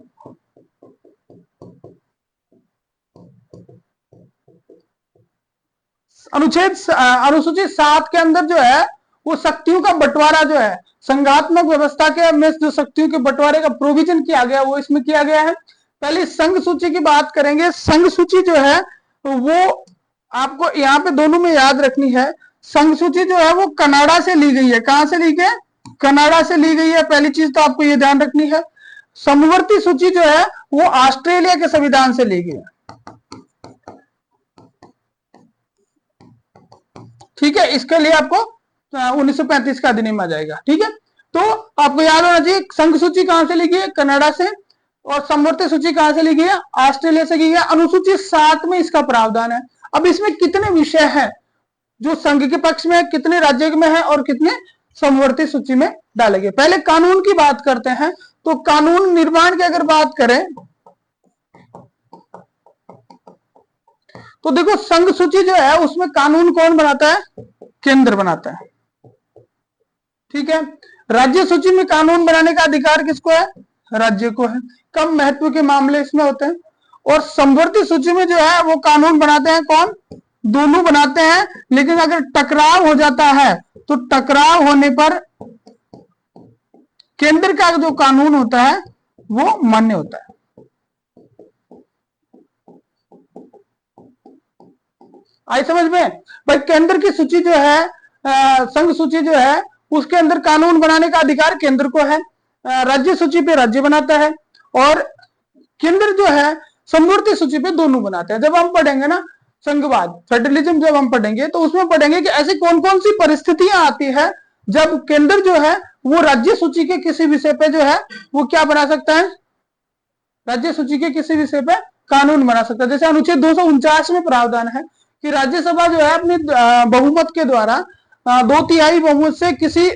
अनुसूची 7 के अंदर जो है वो शक्तियों का बंटवारा जो है, संघात्मक व्यवस्था के में जो शक्तियों के बंटवारे का प्रोविजन किया गया वो इसमें किया गया है। पहले संघ सूची की बात करेंगे। संघ सूची जो है वो आपको यहाँ पे दोनों में याद रखनी है। संघ सूची जो है वो कनाडा से ली गई है। कहां से ली गई? कनाडा से ली गई है। पहली चीज तो आपको ये ध्यान रखनी है। समवर्ती सूची जो है वो ऑस्ट्रेलिया के संविधान से ली गई है। ठीक है, इसके लिए आपको 1935 का अधिनियम आ जाएगा। ठीक है, तो आपको याद होना चाहिए संघ सूची कहां से ली गई है? कनाडा से। और समवर्ती सूची कहां से ली गई है? ऑस्ट्रेलिया से की गई है। अनुसूची 7 में इसका प्रावधान है। अब इसमें कितने विषय हैं जो संघ के पक्ष में है, कितने राज्य में है और कितने समवर्ती सूची में डाले गए? पहले कानून की बात करते हैं। तो कानून निर्माण की अगर बात करें तो देखो संघ सूची जो है उसमें कानून कौन बनाता है? केंद्र बनाता है। ठीक है, राज्य सूची में कानून बनाने का अधिकार किसको है? राज्य को है। कम महत्व के मामले इसमें होते हैं। और समवर्ती सूची में जो है वो कानून बनाते हैं कौन? दोनों बनाते हैं, लेकिन अगर टकराव हो जाता है तो टकराव होने पर केंद्र का जो कानून होता है वो मान्य होता है। आई समझ में? भाई केंद्र की सूची जो है संघ सूची जो है उसके अंदर कानून बनाने का अधिकार केंद्र को है, राज्य सूची पे राज्य बनाता है, और केंद्र जो है समवर्ती सूची पे दोनों बनाते हैं। जब हम पढ़ेंगे ना संघवाद, फेडरलिज्म जब हम पढ़ेंगे तो उसमें पढ़ेंगे कि ऐसी कौन कौन सी परिस्थितियां आती है जब केंद्र जो है वो राज्य सूची के किसी विषय पे जो है वो क्या बना सकता है, राज्य सूची के किसी विषय पे कानून बना सकता है। जैसे अनुच्छेद 249 में प्रावधान है कि राज्यसभा जो है अपने बहुमत के द्वारा 2/3 बहुमत से किसी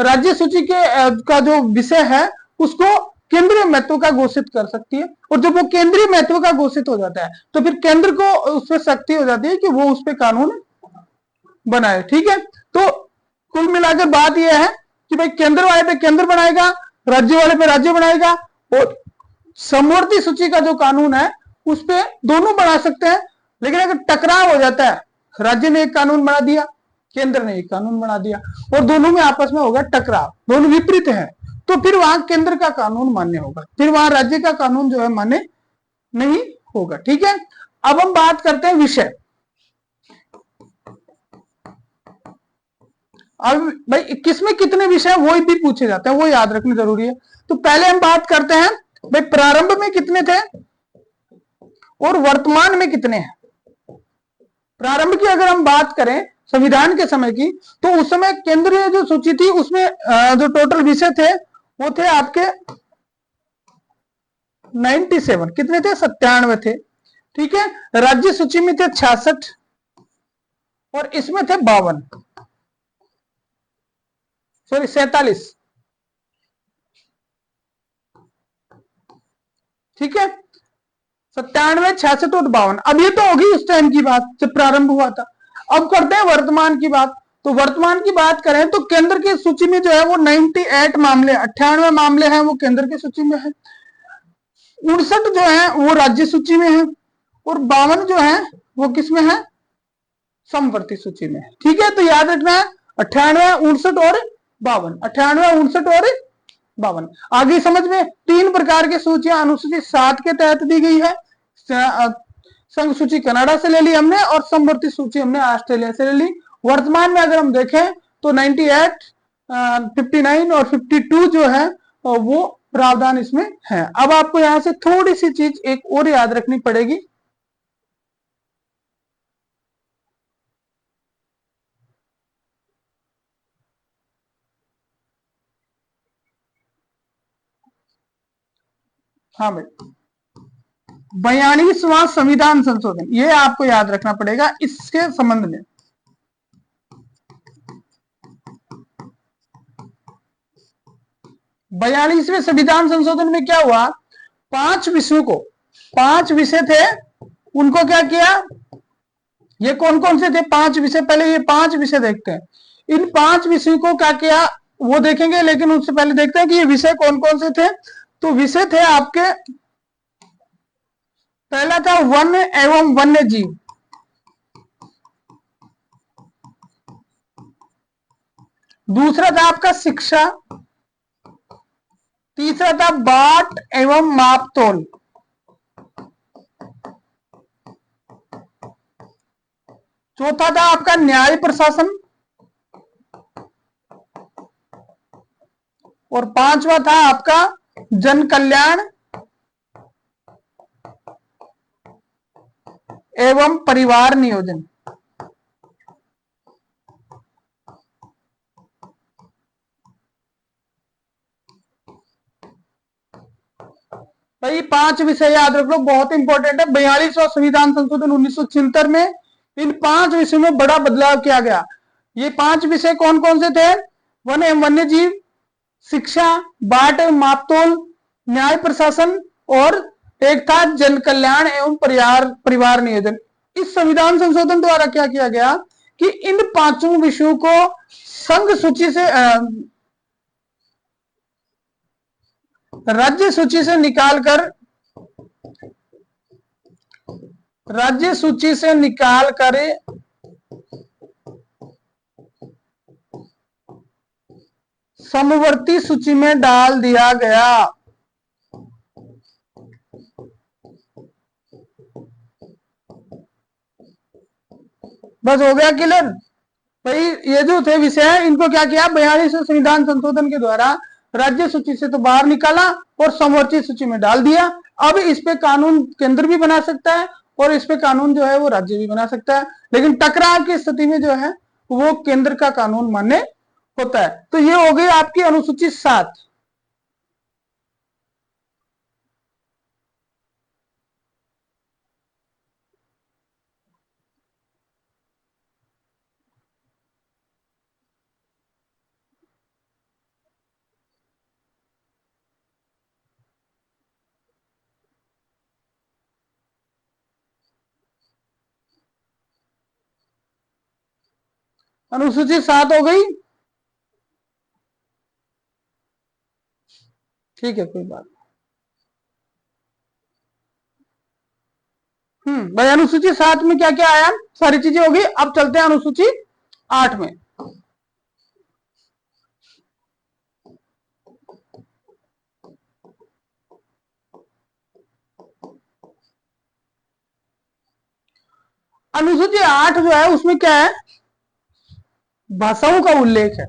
राज्य सूची के का जो विषय है उसको केंद्रीय महत्व का घोषित कर सकती है, और जब वो केंद्रीय महत्व का घोषित हो जाता है तो फिर केंद्र को उस पर शक्ति हो जाती है कि वो उस पर कानून बनाए। ठीक है, तो कुल मिलाकर बात यह है कि भाई केंद्र वाले पे केंद्र बनाएगा, राज्य वाले पे राज्य बनाएगा, और समवर्ती सूची का जो कानून है उस पे दोनों बना सकते हैं। लेकिन अगर टकराव हो जाता है, राज्य ने एक कानून बना दिया, केंद्र ने एक कानून बना दिया, और दोनों में आपस में होगा टकराव, दोनों विपरीत है, तो फिर वहां केंद्र का कानून मान्य होगा, फिर वहां राज्य का कानून जो है मान्य नहीं होगा। ठीक है, अब हम बात करते हैं विषय। अब भाई किसमें कितने विषय वो भी पूछे जाते हैं, वो याद रखना जरूरी है। तो पहले हम बात करते हैं भाई प्रारंभ में कितने थे और वर्तमान में कितने हैं। प्रारंभ की अगर हम बात करें संविधान के समय की, तो उस समय केंद्रीय जो सूची थी उसमें जो टोटल विषय थे वो थे आपके 97, कितने थे, 97 थे। ठीक है, राज्य सूची में थे 66 और इसमें थे 52, सॉरी 47। ठीक है, 97, 66 और 52। अब ये तो होगी उस टाइम की बात जब प्रारंभ हुआ था। अब करते हैं वर्तमान की बात। तो वर्तमान की बात करें तो केंद्र की सूची में जो है वो 98 मामले, 98 मामले हैं वो केंद्र की सूची में है, 59 जो है वो राज्य सूची में है, और 52 जो है वो किसमें है, समवर्ती सूची में है। ठीक है, तो याद रखना है 98, 59 और 52, 98, 59 और 52। आगे समझ में, 3 प्रकार की सूचियां अनुसूची 7 के तहत दी गई है। संघ सूची कनाडा से ले ली हमने, और समवर्ती सूची हमने ऑस्ट्रेलिया से ले ली। वर्तमान में अगर हम देखें तो 98, 59 और 52 जो है वो प्रावधान इसमें है। अब आपको यहां से थोड़ी सी चीज एक और याद रखनी पड़ेगी। हाँ भाई, 42वां संविधान संशोधन, ये आपको याद रखना पड़ेगा इसके संबंध में। 42वें संविधान संशोधन में क्या हुआ, 5 विषयों को, 5 विषय थे उनको क्या किया, ये कौन कौन से थे 5 विषय, पहले ये 5 विषय देखते हैं। इन 5 विषयों को क्या किया वो देखेंगे, लेकिन उससे पहले देखते हैं कि ये विषय कौन कौन से थे। तो विषय थे आपके, पहला था वन एवं वन्य जीव, दूसरा था आपका शिक्षा, तीसरा था बाट एवं मापतोल, चौथा था आपका न्याय प्रशासन, और 5वां था आपका जन कल्याण एवं परिवार नियोजन। भाई 5 विषय याद रख लो, बहुत इंपॉर्टेंट है। 42वां संविधान संशोधन 1976 में इन 5 विषयों में बड़ा बदलाव किया गया। ये 5 विषय कौन कौन से थे, वन एवं वन्य जीव, शिक्षा, बाट एवं मापतोल, न्याय प्रशासन, और एक था जन कल्याण एवं परिवार नियोजन। इस संविधान संशोधन द्वारा क्या किया गया कि इन 5 विषयों को संघ सूची से राज्य सूची से निकालकर, राज्य सूची से निकालकर समवर्ती सूची में डाल दिया गया। बस हो गया क्लियर। भाई ये जो थे विषय, इनको क्या किया, 42वें संविधान संशोधन के द्वारा राज्य सूची से तो बाहर निकाला और समवर्ती सूची में डाल दिया। अब इस पे कानून केंद्र भी बना सकता है और इस पे कानून जो है वो राज्य भी बना सकता है, लेकिन टकराव की स्थिति में जो है वो केंद्र का कानून मान्य होता है। तो ये हो गई आपकी अनुसूची 7। अनुसूची 7 हो गई, ठीक है, कोई बात। भाई अनुसूची 7 में क्या क्या आया, सारी चीजें होगी। अब चलते हैं अनुसूची 8 में। अनुसूची 8 जो है उसमें क्या है, भाषाओं का उल्लेख है।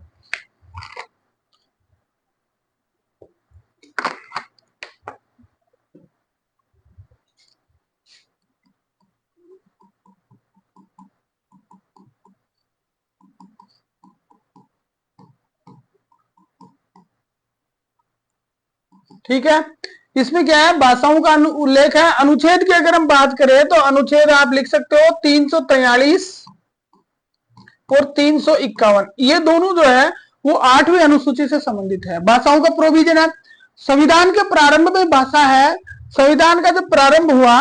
ठीक है, इसमें क्या है, भाषाओं का उल्लेख है। अनुच्छेद की अगर हम बात करें तो अनुच्छेद आप लिख सकते हो 343 और 351, ये दोनों जो है वो 8वीं अनुसूची से संबंधित है। भाषाओं का प्रोविजन है, संविधान के प्रारंभ में भाषा है। संविधान का जब प्रारंभ हुआ,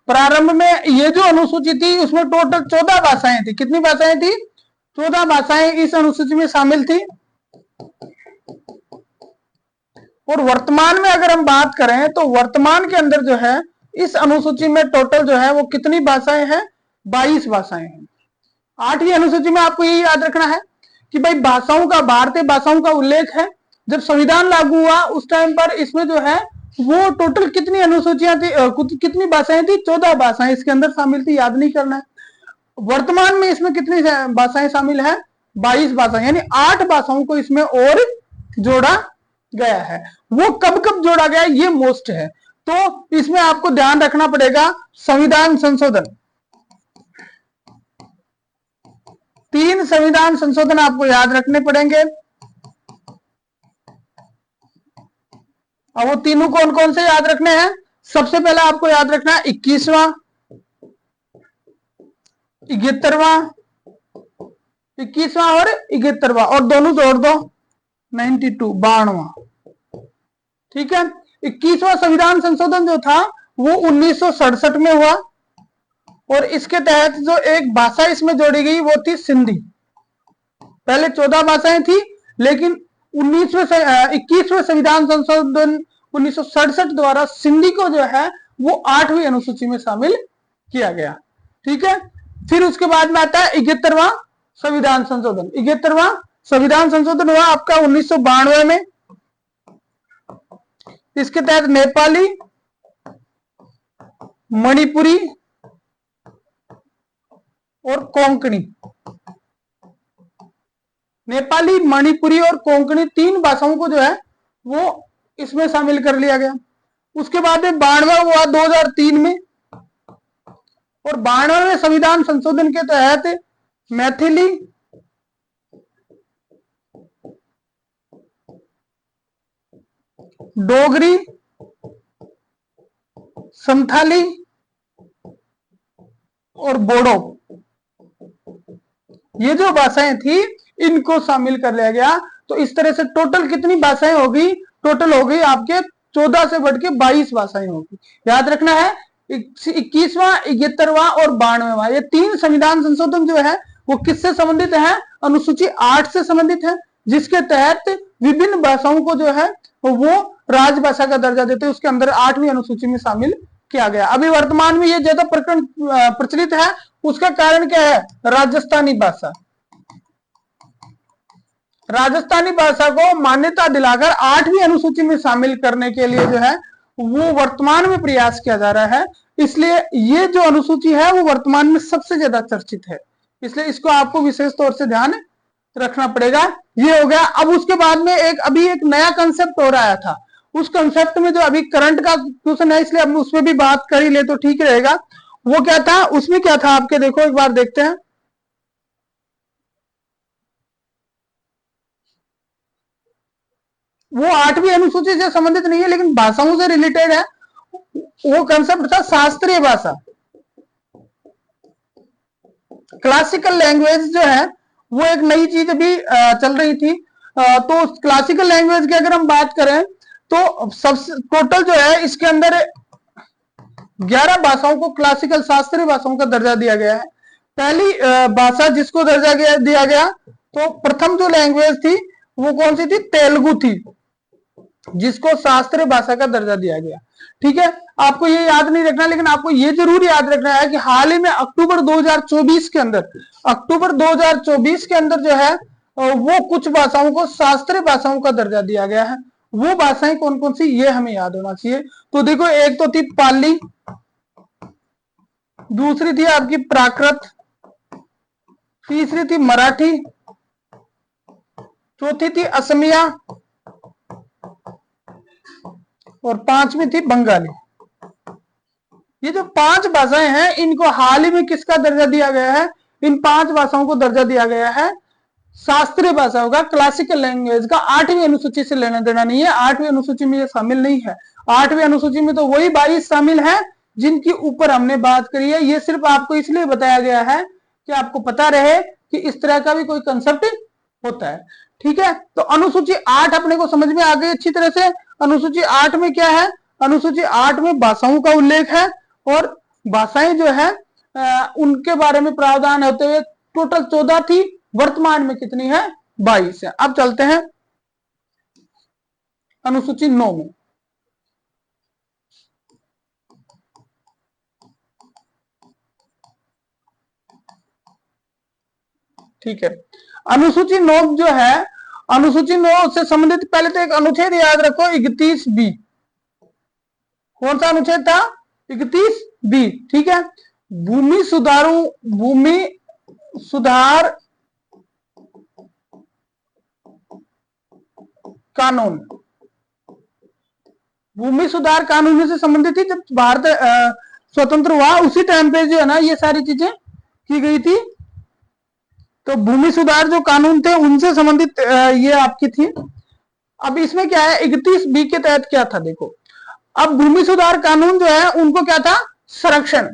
प्रारंभ में ये जो अनुसूची थी उसमें टोटल 14 भाषाएं थी। कितनी भाषाएं थी, 14 भाषाएं इस अनुसूची में शामिल थी। और वर्तमान में अगर हम बात करें तो वर्तमान के अंदर जो है इस अनुसूची में टोटल जो है वो कितनी भाषाएं हैं, 22 भाषाएं हैं। 8वीं अनुसूची में आपको ये याद रखना है कि भाई भाषाओं का, भारतीय भाषाओं का उल्लेख है। जब संविधान लागू हुआ उस टाइम पर इसमें जो है वो टोटल कितनी अनुसूचियां थी, कितनी भाषाएं थी, 14 भाषाएं इसके अंदर शामिल थी, याद नहीं करना है। वर्तमान में इसमें कितनी भाषाएं शामिल है, 22 भाषाएं, यानी 8 भाषाओं को इसमें और जोड़ा गया है। वो कब कब जोड़ा गया ये मोस्ट है, तो इसमें आपको ध्यान रखना पड़ेगा संविधान संशोधन। 3 संविधान संशोधन आपको याद रखने पड़ेंगे। अब वो तीनों कौन कौन से याद रखने हैं, सबसे पहले आपको याद रखना है 21वां, 71वां, 21वां और 71वां, और दोनों जोड़ दो 92, 92वां। ठीक है, 21वां संविधान संशोधन जो था वो 1967 में हुआ और इसके तहत जो एक भाषा इसमें जोड़ी गई वो थी सिंधी। पहले 14 भाषाएं थी, लेकिन 21वें संविधान संशोधन 1967 द्वारा सिंधी को जो है वो 8वीं अनुसूची में शामिल किया गया। ठीक है, फिर उसके बाद में आता है 71वां संविधान संशोधन। 71वां संविधान संशोधन हुआ आपका 1992 में। इसके तहत नेपाली, मणिपुरी और कोंकणी, नेपाली, मणिपुरी और कोंकणी 3 भाषाओं को जो है वो इसमें शामिल कर लिया गया। उसके बाद 92वां हुआ 2003 में, और 92वें संविधान संशोधन के तहत मैथिली, डोगरी, संथाली और बोडो, ये जो भाषाएं थी इनको शामिल कर लिया गया। तो इस तरह से टोटल कितनी भाषाएं होगी, टोटल हो गई आपके 14 से बढ़ के 22 भाषाएं होगी। याद रखना है 21वां, 71वां और 92वां, ये 3 संविधान संशोधन जो है वो किससे संबंधित है, अनुसूची 8 से संबंधित है, जिसके तहत विभिन्न भाषाओं को जो है वो राजभाषा का दर्जा देते हैं, उसके अंदर 8वीं अनुसूची में शामिल किया गया। अभी वर्तमान में ये ज्यादा प्रकरण प्रचलित है, उसका कारण क्या है, राजस्थानी भाषा। राजस्थानी भाषा को मान्यता दिलाकर 8वीं अनुसूची में शामिल करने के लिए जो है वो वर्तमान में प्रयास किया जा रहा है, इसलिए ये जो अनुसूची है वो वर्तमान में सबसे ज्यादा चर्चित है, इसलिए इसको आपको विशेष तौर से ध्यान रखना पड़ेगा। ये हो गया। अब उसके बाद में अभी एक नया कंसेप्ट हो रहा था, उस कंसेप्ट में जो अभी करंट का क्वेश्चन है, इसलिए हम उसमें भी बात कर ही ले तो ठीक रहेगा। वो क्या था, उसमें क्या था आपके, देखो एक बार देखते हैं। वो 8वीं अनुसूची से संबंधित नहीं है लेकिन भाषाओं से रिलेटेड है। वो कंसेप्ट था शास्त्रीय भाषा। क्लासिकल लैंग्वेज जो है वो एक नई चीज अभी चल रही थी। तो क्लासिकल लैंग्वेज की अगर हम बात करें तो सबसे टोटल जो है इसके अंदर 11 भाषाओं को क्लासिकल शास्त्रीय भाषाओं का दर्जा दिया गया है। पहली भाषा जिसको दर्जा दिया गया, तो प्रथम जो लैंग्वेज थी वो कौन सी थी, तेलुगु थी, जिसको शास्त्रीय भाषा का दर्जा दिया गया। ठीक है, आपको ये याद नहीं रखना, लेकिन आपको ये जरूर याद रखना है कि हाल ही में अक्टूबर 2024 के अंदर जो है वो कुछ भाषाओं को शास्त्रीय भाषाओं का दर्जा दिया गया है। वो भाषाएं कौन कौन सी, ये हमें याद होना चाहिए। तो देखो, एक तो थी पाली, दूसरी थी आपकी प्राकृत, तीसरी थी मराठी, चौथी थी असमिया और पांचवी थी बंगाली। ये जो 5 भाषाएं हैं इनको हाल ही में किसका दर्जा दिया गया है, इन 5 भाषाओं को दर्जा दिया गया है शास्त्रीय भाषाओं का, क्लासिकल लैंग्वेज का। 8वीं अनुसूची से लेना देना नहीं है, 8वीं अनुसूची में ये शामिल नहीं है। 8वीं अनुसूची में तो वही 22 शामिल है जिनकी ऊपर हमने बात करी है। ये सिर्फ आपको इसलिए बताया गया है कि आपको पता रहे कि इस तरह का भी कोई कंसेप्ट होता है। ठीक है, तो अनुसूची 8 अपने को समझ में आ गई अच्छी तरह से। अनुसूची 8 में क्या है, अनुसूची 8 में भाषाओं का उल्लेख है, और भाषाएं जो है उनके बारे में प्रावधान होते हुए टोटल 14 थी, वर्तमान में कितनी है, 22 है। अब चलते हैं अनुसूची 9 में। ठीक है, अनुसूची 9 जो है, अनुसूची 9 से संबंधित पहले तो एक अनुच्छेद याद रखो, 31B। कौन सा अनुच्छेद था, 31B। ठीक है, भूमि सुधार कानून, भूमि सुधार कानून से संबंधित थी। जब भारत स्वतंत्र हुआ उसी टाइम पे जो है ना ये सारी चीजें की गई थी। तो भूमि सुधार जो कानून थे उनसे संबंधित ये आपकी थी। अब इसमें क्या है, 31B के तहत क्या था, देखो अब भूमि सुधार कानून जो है उनको क्या था, संरक्षण।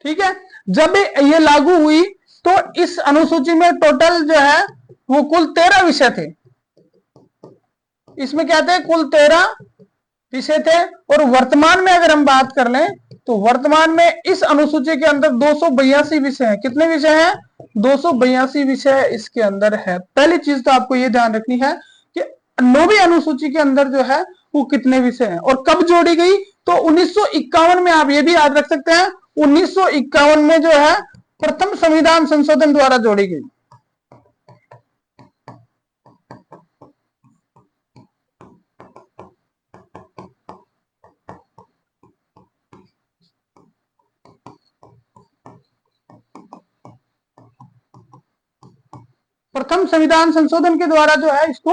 ठीक है, जब ये लागू हुई तो इस अनुसूची में टोटल जो है वो कुल 13 विषय थे। इसमें क्या थे, कुल 13 विषय थे। और वर्तमान में अगर हम बात कर लें तो वर्तमान में इस अनुसूची के अंदर 282 विषय हैं। कितने विषय हैं, 282 विषय इसके अंदर है। पहली चीज तो आपको ये ध्यान रखनी है कि 9वीं अनुसूची के अंदर जो है वो कितने विषय हैं और कब जोड़ी गई। तो 1951 में, आप ये भी याद रख सकते हैं, 1951 में जो है प्रथम संविधान संशोधन द्वारा जोड़ी गई। प्रथम संविधान संशोधन के द्वारा जो है इसको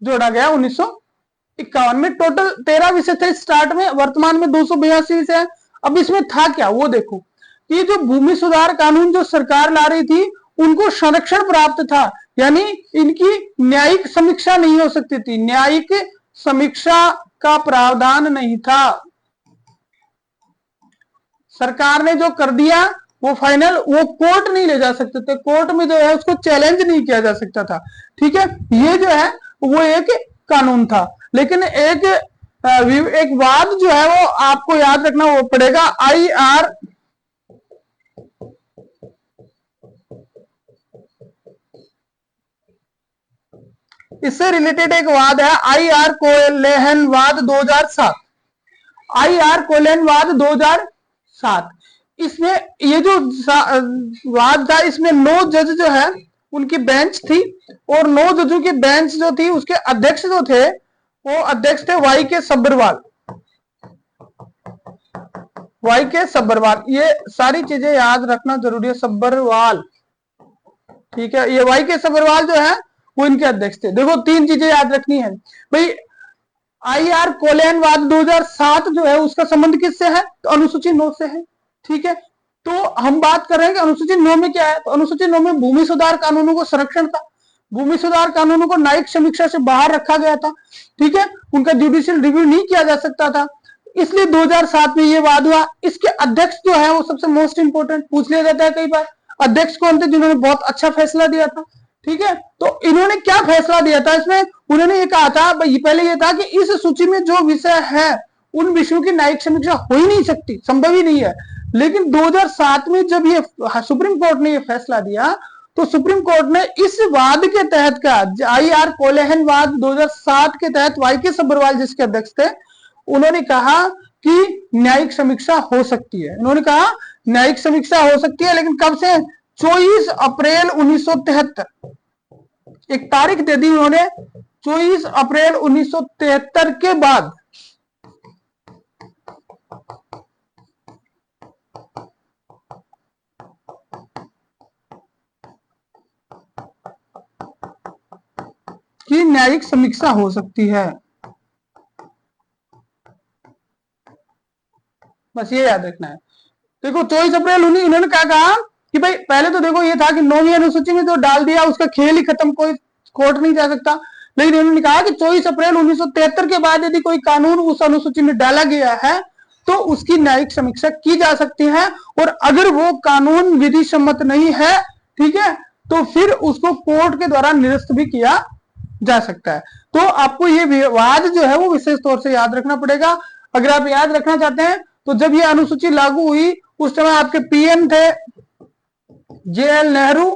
जोड़ा गया 1951 में। टोटल 13 विषय थे स्टार्ट में, वर्तमान में 282 विषय है। अब इसमें था क्या वो देखो, कि जो भूमि सुधार कानून जो सरकार ला रही थी उनको संरक्षण प्राप्त था, यानी इनकी न्यायिक समीक्षा नहीं हो सकती थी, न्यायिक समीक्षा का प्रावधान नहीं था। सरकार ने जो कर दिया वो फाइनल, वो कोर्ट नहीं ले जा सकते थे, कोर्ट में जो है उसको चैलेंज नहीं किया जा सकता था। ठीक है, ये जो है वो एक कानून था। लेकिन एक वाद जो है वो आपको याद रखना वो पड़ेगा, IR इससे रिलेटेड एक वाद है, IR कोलेहन वाद 2007। IR कोलेहन वाद 2007, इसमें ये जो वाद था इसमें 9 जज जो है उनकी बेंच थी, और 9 जजों की बेंच जो थी उसके अध्यक्ष जो थे वो अध्यक्ष थे वाई के सब्बरवाल। वाई के सब्बरवाल, ये सारी चीजें याद रखना जरूरी है। सब्बरवाल, ठीक है, ये वाई के सब्बरवाल जो है वो इनके अध्यक्ष थे। देखो 3 चीजें याद रखनी है भाई। IR कोलैनवाद 2007 जो है उसका संबंध किससे है? तो अनुसूची 9 से है, ठीक है। तो हम बात कर रहे हैं कि अनुसूची 9 में क्या है, तो अनुसूची 9 में भूमि सुधार कानूनों को संरक्षण था। भूमि सुधार कानूनों को न्यायिक समीक्षा से बाहर रखा गया था, ठीक है, उनका जुडिशियल रिव्यू नहीं किया जा सकता था, इसलिए 2007 में ये वाद हुआ। इसके अध्यक्ष जो है वो सबसे मोस्ट इंपोर्टेंट पूछ लिया जाता है कई बार, अध्यक्ष कौन थे जिन्होंने बहुत अच्छा फैसला दिया था, ठीक है। तो इन्होंने क्या फैसला दिया था इसमें? उन्होंने ये कहा था, पहले ये था कि इस सूची में जो विषय है उन विषयों की न्यायिक समीक्षा हो ही नहीं सकती, संभव ही नहीं है। लेकिन 2007 में जब ये सुप्रीम कोर्ट ने ये फैसला दिया, तो सुप्रीम कोर्ट ने इस वाद के तहत का IR कोलेहन वाद 2007 के तहत वाई के सब्बरवाल जिसके अध्यक्ष थे, उन्होंने कहा कि न्यायिक समीक्षा हो सकती है। उन्होंने कहा न्यायिक समीक्षा हो सकती है, लेकिन कब से? 24 अप्रैल 1973, एक तारीख दे दी उन्होंने, 24 अप्रैल 1973 के बाद कि न्यायिक समीक्षा हो सकती है। बस ये याद रखना है। देखो 24 अप्रैल इन्होंने क्या कहा कि भाई पहले तो देखो ये था कि 9वीं अनुसूची में जो डाल दिया उसका खेल ही खत्म, कोई कोर्ट नहीं जा सकता। लेकिन इन्होंने कहा कि 24 अप्रैल 1973 के बाद यदि कोई कानून उस अनुसूची में डाला गया है तो उसकी न्यायिक समीक्षा की जा सकती है, और अगर वो कानून विधि सम्मत नहीं है, ठीक है, तो फिर उसको कोर्ट के द्वारा निरस्त भी किया जा सकता है। तो आपको ये विवाद जो है वो विशेष तौर से याद रखना पड़ेगा। अगर आप याद रखना चाहते हैं तो जब ये अनुसूची लागू हुई उस समय आपके PM थे JL नेहरू,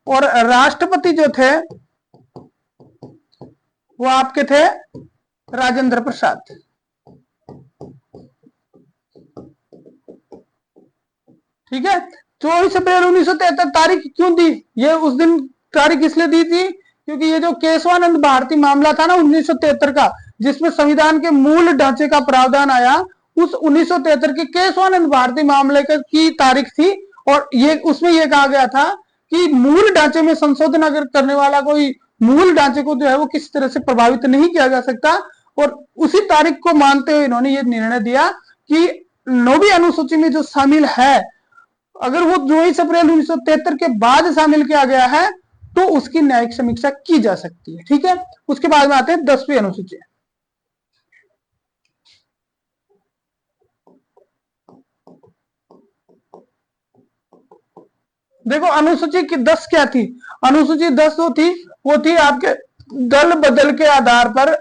और राष्ट्रपति जो थे वो आपके थे राजेंद्र प्रसाद। ठीक है, 24 अप्रैल 1973 तारीख क्यों दी? ये उस दिन तारीख इसलिए दी थी क्योंकि ये जो केशवानंद भारती मामला था ना 1973 का, जिसमें संविधान के मूल ढांचे का प्रावधान आया, उस 1973 के केशवानंद भारती मामले की तारीख थी, और ये उसमें यह कहा गया था कि मूल ढांचे में संशोधन अगर करने वाला कोई मूल ढांचे को जो है वो किसी तरह से प्रभावित नहीं किया जा सकता, और उसी तारीख को मानते हुए इन्होंने ये निर्णय दिया कि 9वीं अनुसूची में जो शामिल है, अगर वो 24 अप्रैल 1973 के बाद शामिल किया गया है तो उसकी न्यायिक समीक्षा की जा सकती है। ठीक है, उसके बाद में आते हैं 10वीं अनुसूची। देखो अनुसूची की 10 क्या थी? अनुसूची 10 जो थी वो थी आपके दल बदल के आधार पर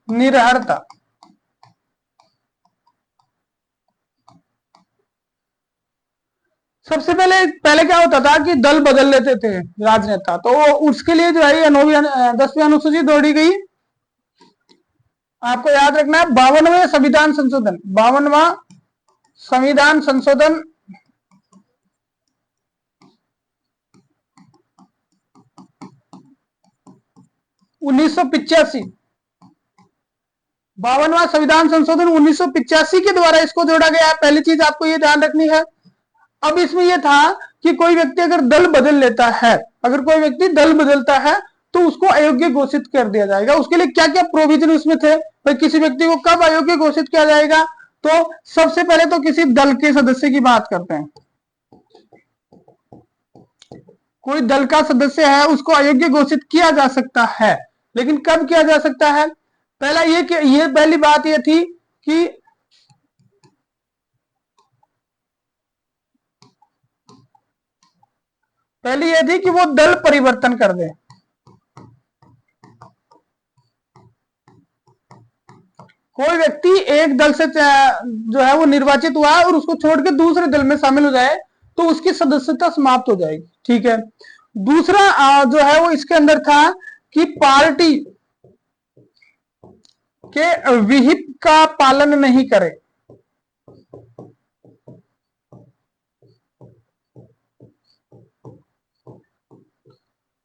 निरर्हता। सबसे पहले क्या होता था कि दल बदल लेते थे राजनेता, तो उसके लिए जो है ये 10वीं अनुसूची जोड़ी गई। आपको याद रखना है 52वें संविधान संशोधन, 52वां संविधान संशोधन 1985, 52वां संविधान संशोधन 1985 के द्वारा इसको जोड़ा गया है। पहली चीज आपको ये ध्यान रखनी है। अब इसमें यह था कि कोई व्यक्ति अगर दल बदल लेता है, अगर कोई व्यक्ति दल बदलता है तो उसको अयोग्य घोषित कर दिया जाएगा। उसके लिए क्या क्या प्रोविजन उसमें थे? भाई किसी व्यक्ति को कब अयोग्य घोषित किया जाएगा? तो सबसे पहले तो किसी दल के सदस्य की बात करते हैं। कोई दल का सदस्य है उसको अयोग्य घोषित किया जा सकता है, लेकिन कब किया जा सकता है? पहला ये पहली बात ये थी कि पहली ये थी कि वो दल परिवर्तन कर दे। कोई व्यक्ति एक दल से जो है वो निर्वाचित हुआ है और उसको छोड़ के दूसरे दल में शामिल हो जाए तो उसकी सदस्यता समाप्त हो जाएगी। ठीक है, दूसरा जो है वो इसके अंदर था कि के विहिप का पालन नहीं करे,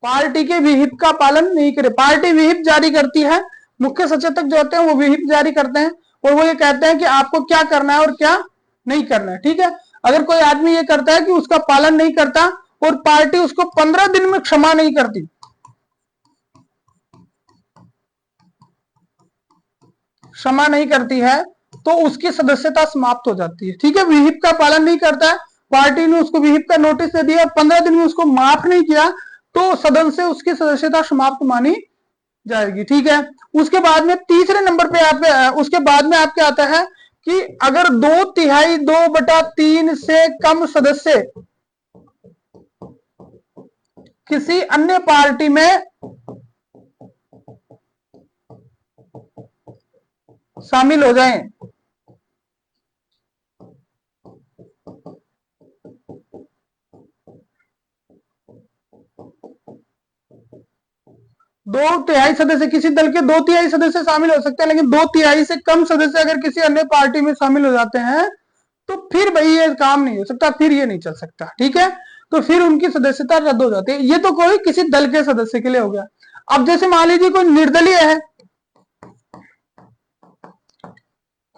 पार्टी के विहिप का पालन नहीं करे। पार्टी विहिप जारी करती है, मुख्य सचेतक जो होते हैं वो विहिप जारी करते हैं और वो ये कहते हैं कि आपको क्या करना है और क्या नहीं करना है। ठीक है, अगर कोई आदमी ये करता है कि उसका पालन नहीं करता और पार्टी उसको 15 दिन में क्षमा नहीं करती, क्षमा नहीं करती है, तो उसकी सदस्यता समाप्त हो जाती है। ठीक है, विहिप का पालन नहीं करता है, पार्टी ने उसको विहिप का नोटिस दे दिया, 15 दिन में उसको माफ नहीं किया, तो सदन से उसकी सदस्यता समाप्त मानी जाएगी। ठीक है, उसके बाद में तीसरे नंबर पे उसके बाद में आपके आता है कि अगर 2/3 2/3 से कम सदस्य किसी अन्य पार्टी में शामिल हो जाएं, दो तिहाई सदस्य, किसी दल के 2/3 सदस्य शामिल हो सकते हैं, लेकिन 2/3 से कम सदस्य अगर किसी अन्य पार्टी में शामिल हो जाते हैं तो फिर भाई ये काम नहीं हो सकता, फिर ये नहीं चल सकता। ठीक है, तो फिर उनकी सदस्यता रद्द हो जाती है। ये तो कोई किसी दल के सदस्य के लिए हो गया। अब जैसे मान लीजिए कोई निर्दलीय है,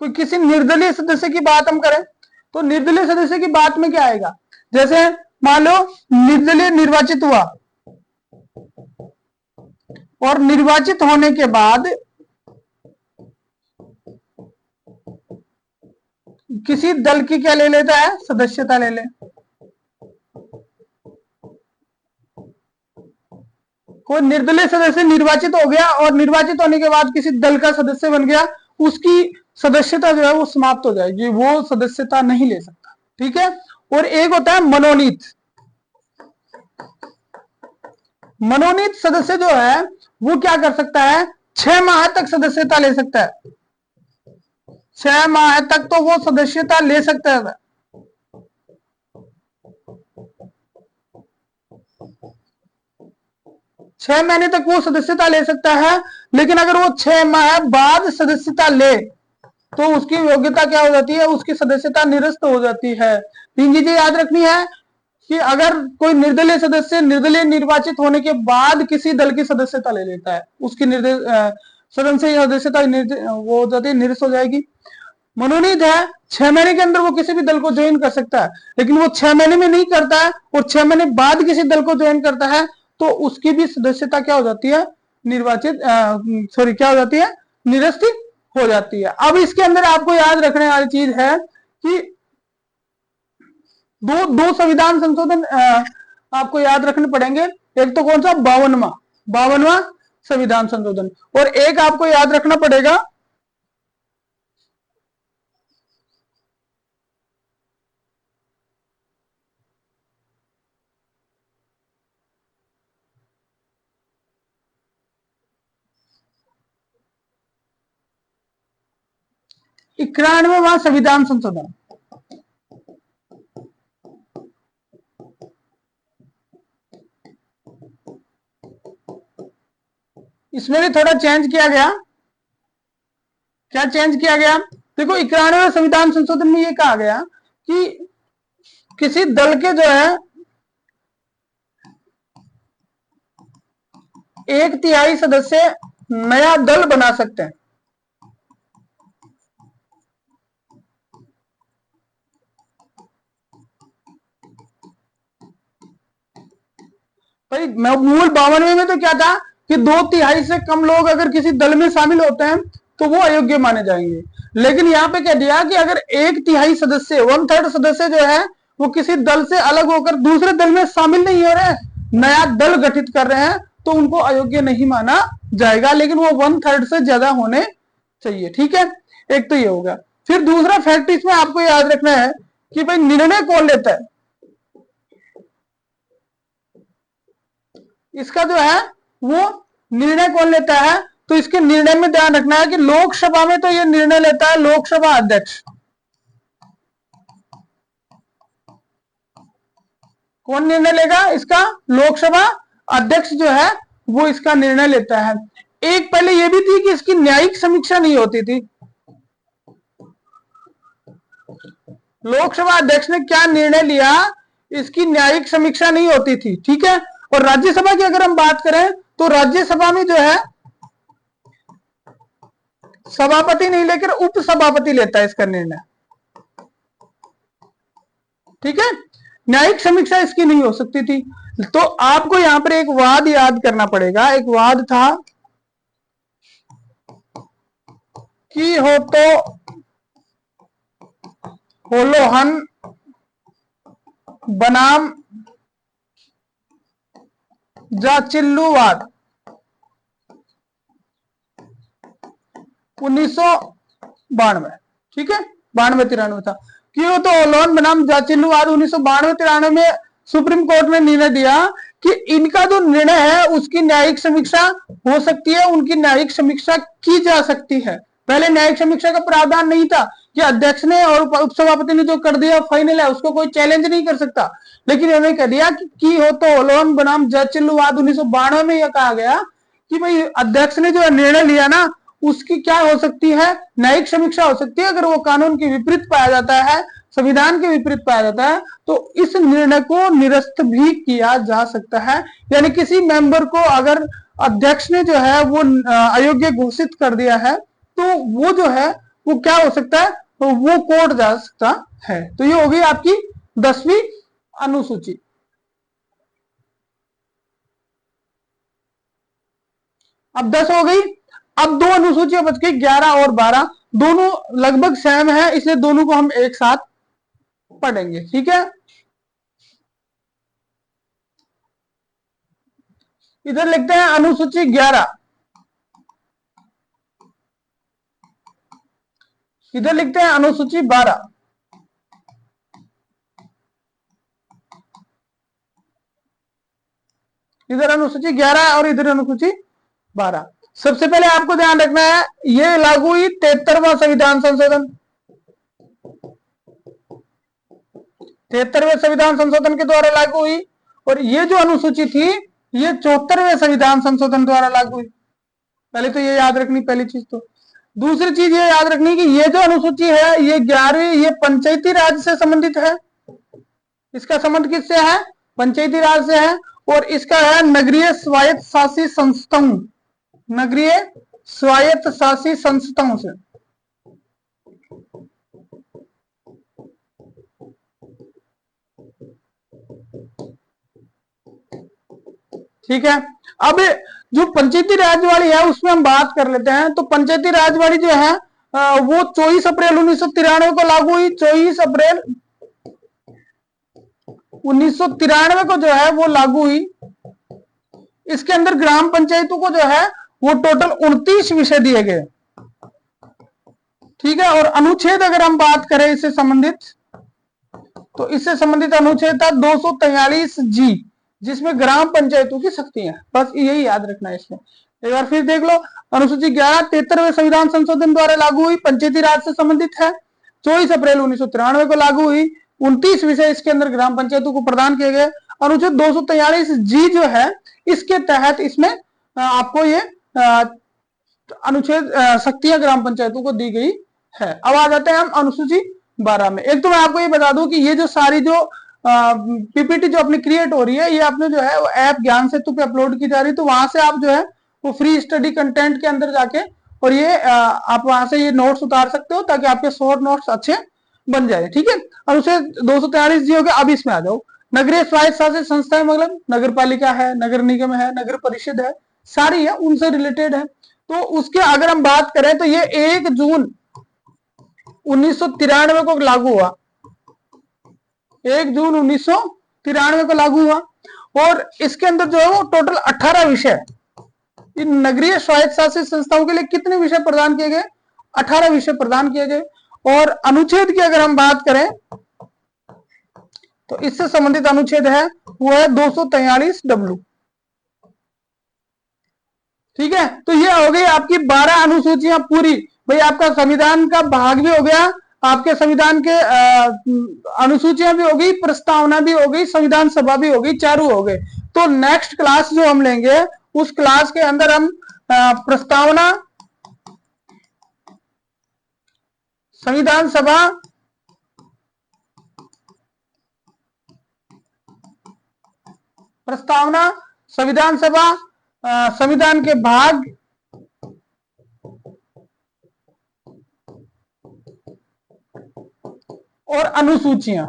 कोई किसी निर्दलीय सदस्य की बात हम करें, तो निर्दलीय सदस्य की बात में क्या आएगा, जैसे मान लो निर्दलीय निर्वाचित हुआ और निर्वाचित होने के बाद किसी दल की क्या ले लेता है, सदस्यता ले ले। कोई निर्दलीय सदस्य निर्वाचित हो गया और निर्वाचित होने के बाद किसी दल का सदस्य बन गया, उसकी सदस्यता जो है वो समाप्त हो जाएगी, वो सदस्यता नहीं ले सकता। ठीक है, और एक होता है मनोनीत। मनोनीत सदस्य जो है वो क्या कर सकता है, 6 माह तक सदस्यता ले सकता है, 6 माह तक तो वो सदस्यता ले सकता है। छह महीने तक वो सदस्यता ले सकता है, लेकिन अगर वो 6 माह बाद सदस्यता ले तो उसकी योग्यता क्या हो जाती है, उसकी सदस्यता निरस्त हो जाती है। तीन चीजें याद रखनी है कि अगर कोई निर्दलीय सदस्य निर्दलीय निर्वाचित होने के बाद किसी दल की सदस्यता ले लेता है, उसकी सदन से सदस्यता वो हो जाती है, निरस्त हो जाएगी। मनोनीत है, 6 महीने के अंदर वो किसी भी दल को ज्वाइन कर सकता है, लेकिन वो 6 महीने में नहीं करता है और 6 महीने बाद किसी दल को ज्वाइन करता है, तो उसकी भी सदस्यता क्या हो जाती है, निर्वाचित सॉरी क्या हो जाती है, निरस्त हो जाती है। अब इसके अंदर आपको याद रखने वाली चीज है कि दो संविधान संशोधन आपको याद रखने पड़ेंगे। एक तो कौन सा, 52वां संविधान संशोधन, और एक आपको याद रखना पड़ेगा इक्यानवेवां संविधान संशोधन। इसमें भी थोड़ा चेंज किया गया। क्या चेंज किया गया, देखो 91वें संविधान संशोधन में ये कहा गया कि किसी दल के जो है 1/3 सदस्य नया दल बना सकते हैं। भाई मूल 52वें में तो क्या था कि 2/3 से कम लोग अगर किसी दल में शामिल होते हैं तो वो अयोग्य माने जाएंगे, लेकिन यहाँ पे कह दिया कि अगर 1/3 सदस्य 1/3 सदस्य जो है वो किसी दल से अलग होकर दूसरे दल में शामिल नहीं हो रहे, नया दल गठित कर रहे हैं, तो उनको अयोग्य नहीं माना जाएगा, लेकिन वो 1/3 से ज्यादा होने चाहिए। ठीक है, एक तो ये होगा। फिर दूसरा फैक्ट इसमें आपको याद रखना है कि भाई निर्णय कौन लेता है, इसका जो है वो निर्णय कौन लेता है, तो इसके निर्णय में ध्यान रखना है कि लोकसभा में तो ये निर्णय लेता है लोकसभा अध्यक्ष। कौन निर्णय लेगा इसका, लोकसभा अध्यक्ष जो है वो इसका निर्णय लेता है। एक पहले ये भी थी कि इसकी न्यायिक समीक्षा नहीं होती थी। लोकसभा अध्यक्ष ने क्या निर्णय लिया, इसकी न्यायिक समीक्षा नहीं होती थी, ठीक है। और राज्यसभा की अगर हम बात करें तो राज्यसभा में जो है सभापति नहीं लेकर उप सभापति लेता है इसका निर्णय, ठीक है। न्यायिक समीक्षा इसकी नहीं हो सकती थी। तो आपको यहां पर एक वाद याद करना पड़ेगा। एक वाद था कि हो तो होलोहन बनाम जाचिल्लूवाद 1992, ठीक है, 92-93 था। क्यों तो होलोहन बनाम जाचिल्लूवाद 1992-93 में सुप्रीम कोर्ट ने निर्णय दिया कि इनका जो निर्णय है उसकी न्यायिक समीक्षा हो सकती है, उनकी न्यायिक समीक्षा की जा सकती है। पहले न्यायिक समीक्षा का प्रावधान नहीं था कि अध्यक्ष ने और उपसभापति ने जो कर दिया फाइनल है, उसको कोई चैलेंज नहीं कर सकता। लेकिन उन्होंने कह दिया कि हो तो होलोहन बनाम जाचिल्लूवाद 1992 में यह कहा गया कि भाई अध्यक्ष ने जो निर्णय लिया ना उसकी क्या हो सकती है, न्यायिक समीक्षा हो सकती है। अगर वो कानून के विपरीत पाया जाता है, संविधान के विपरीत पाया जाता है, तो इस निर्णय को निरस्त भी किया जा सकता है। यानी किसी मेंबर को अगर अध्यक्ष ने जो है वो अयोग्य घोषित कर दिया है तो वो जो है वो क्या हो सकता है, तो वो कोर्ट जा सकता है। तो ये हो गई आपकी 10वीं अनुसूची। अब 10 हो गई। अब दो अनुसूचियां बच गई, 11 और 12। दोनों लगभग सेम है, इसलिए दोनों को हम एक साथ पढ़ेंगे, ठीक है। इधर लिखते हैं अनुसूची 11, इधर लिखते हैं अनुसूची 12। इधर अनुसूची 11 और इधर अनुसूची 12। सबसे पहले आपको ध्यान रखना है, ये लागू हुई 73वां संविधान संशोधन। 73वें संविधान संशोधन के द्वारा लागू हुई। और ये जो अनुसूची थी ये 74वें संविधान संशोधन द्वारा लागू हुई। पहले तो ये याद रखनी पहली चीज। तो दूसरी चीज ये याद रखनी कि ये जो अनुसूची है ये 11वीं, ये पंचायती राज से संबंधित है। इसका संबंध किससे है, पंचायती राज से है। और इसका है नगरीय स्वायत्त शासी संस्थाओं, नगरीय स्वायत्त शासी संस्थाओं से। ठीक है। अब जो पंचायती राज वाली है उसमें हम बात कर लेते हैं। तो पंचायती राज वाली जो है वो 24 अप्रैल 1993 को लागू हुई। 24 अप्रैल 1993 को जो है वो लागू हुई। इसके अंदर ग्राम पंचायतों को जो है वो टोटल 29 विषय दिए गए, ठीक है। और अनुच्छेद अगर हम बात करें इससे संबंधित, तो इससे संबंधित अनुच्छेद था 243 जी, जिसमें ग्राम पंचायतों की शक्तियां, बस यही याद रखना है इसमें। एक बार फिर देख लो, अनुसूची 11 73वें संविधान संशोधन द्वारा लागू हुई, पंचायती राज से संबंधित है, 24 अप्रैल 1993 को लागू हुई। 29 विषय इसके अंदर ग्राम पंचायतों को प्रदान किए गए। अनुच्छेद 243 जी जो है इसके तहत इसमें आपको ये अनुच्छेद शक्तियां ग्राम पंचायतों को दी गई है। अब आ जाते हैं हम अनुसूची 12 में। एक तो मैं आपको ये बता दूं कि ये जो सारी जो पीपीटी जो अपनी क्रिएट हो रही है, ये आपने जो है वो ऐप ज्ञान सेतु पे अपलोड की जा रही है। तो वहां से आप जो है वो फ्री स्टडी कंटेंट के अंदर जाके और ये आप वहां से ये नोट्स उतार सकते हो ताकि आपके शॉर्ट नोट्स अच्छे बन जाए, ठीक है। और उसे 243 जी हो गया। अब इसमें आ जाओ, नगरीय स्वायत्त शासित संस्थाएं, मतलब नगर पालिका है, नगर निगम है, नगर परिषद है, सारी है, उनसे रिलेटेड है। तो उसके अगर हम बात करें तो ये 1 जून 1993 को लागू हुआ। 1 जून 1993 को लागू हुआ। और इसके अंदर जो है वो टोटल 18 विषय, इन नगरीय स्वायत्त शासित संस्थाओं के लिए कितने विषय प्रदान किए गए, 18 विषय प्रदान किए गए। और अनुच्छेद की अगर हम बात करें तो इससे संबंधित अनुच्छेद है वो है 243 डब्ल्यू, ठीक है। तो ये हो गई आपकी 12 अनुसूचियां पूरी। भाई आपका संविधान का भाग भी हो गया, आपके संविधान के अनुसूचियां भी हो गई, प्रस्तावना भी हो गई, संविधान सभा भी हो गई, चारों हो गए। तो नेक्स्ट क्लास जो हम लेंगे उस क्लास के अंदर हम प्रस्तावना संविधान सभा प्रस्तावना संविधान सभा, संविधान के भाग और अनुसूचियां।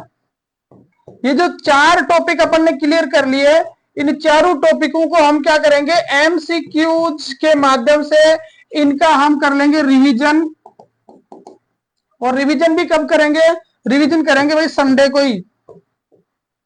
ये जो 4 टॉपिक अपन ने क्लियर कर लिए, इन चारों टॉपिकों को हम क्या करेंगे, एमसीक्यूज के माध्यम से इनका हम कर लेंगे रिवीजन। और रिवीजन भी कब करेंगे, रिवीजन करेंगे भाई संडे को ही,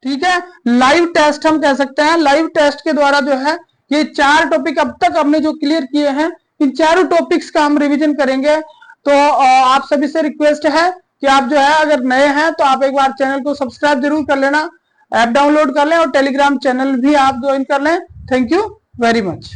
ठीक है। लाइव टेस्ट हम कह सकते हैं, लाइव टेस्ट के द्वारा जो है ये 4 टॉपिक अब तक हमने जो क्लियर किए हैं, इन चारों टॉपिक्स का हम रिवीजन करेंगे। तो आप सभी से रिक्वेस्ट है कि आप जो है अगर नए हैं तो आप एक बार चैनल को सब्सक्राइब जरूर कर लेना, ऐप डाउनलोड कर लें और टेलीग्राम चैनल भी आप ज्वाइन कर लें। Thank you very much.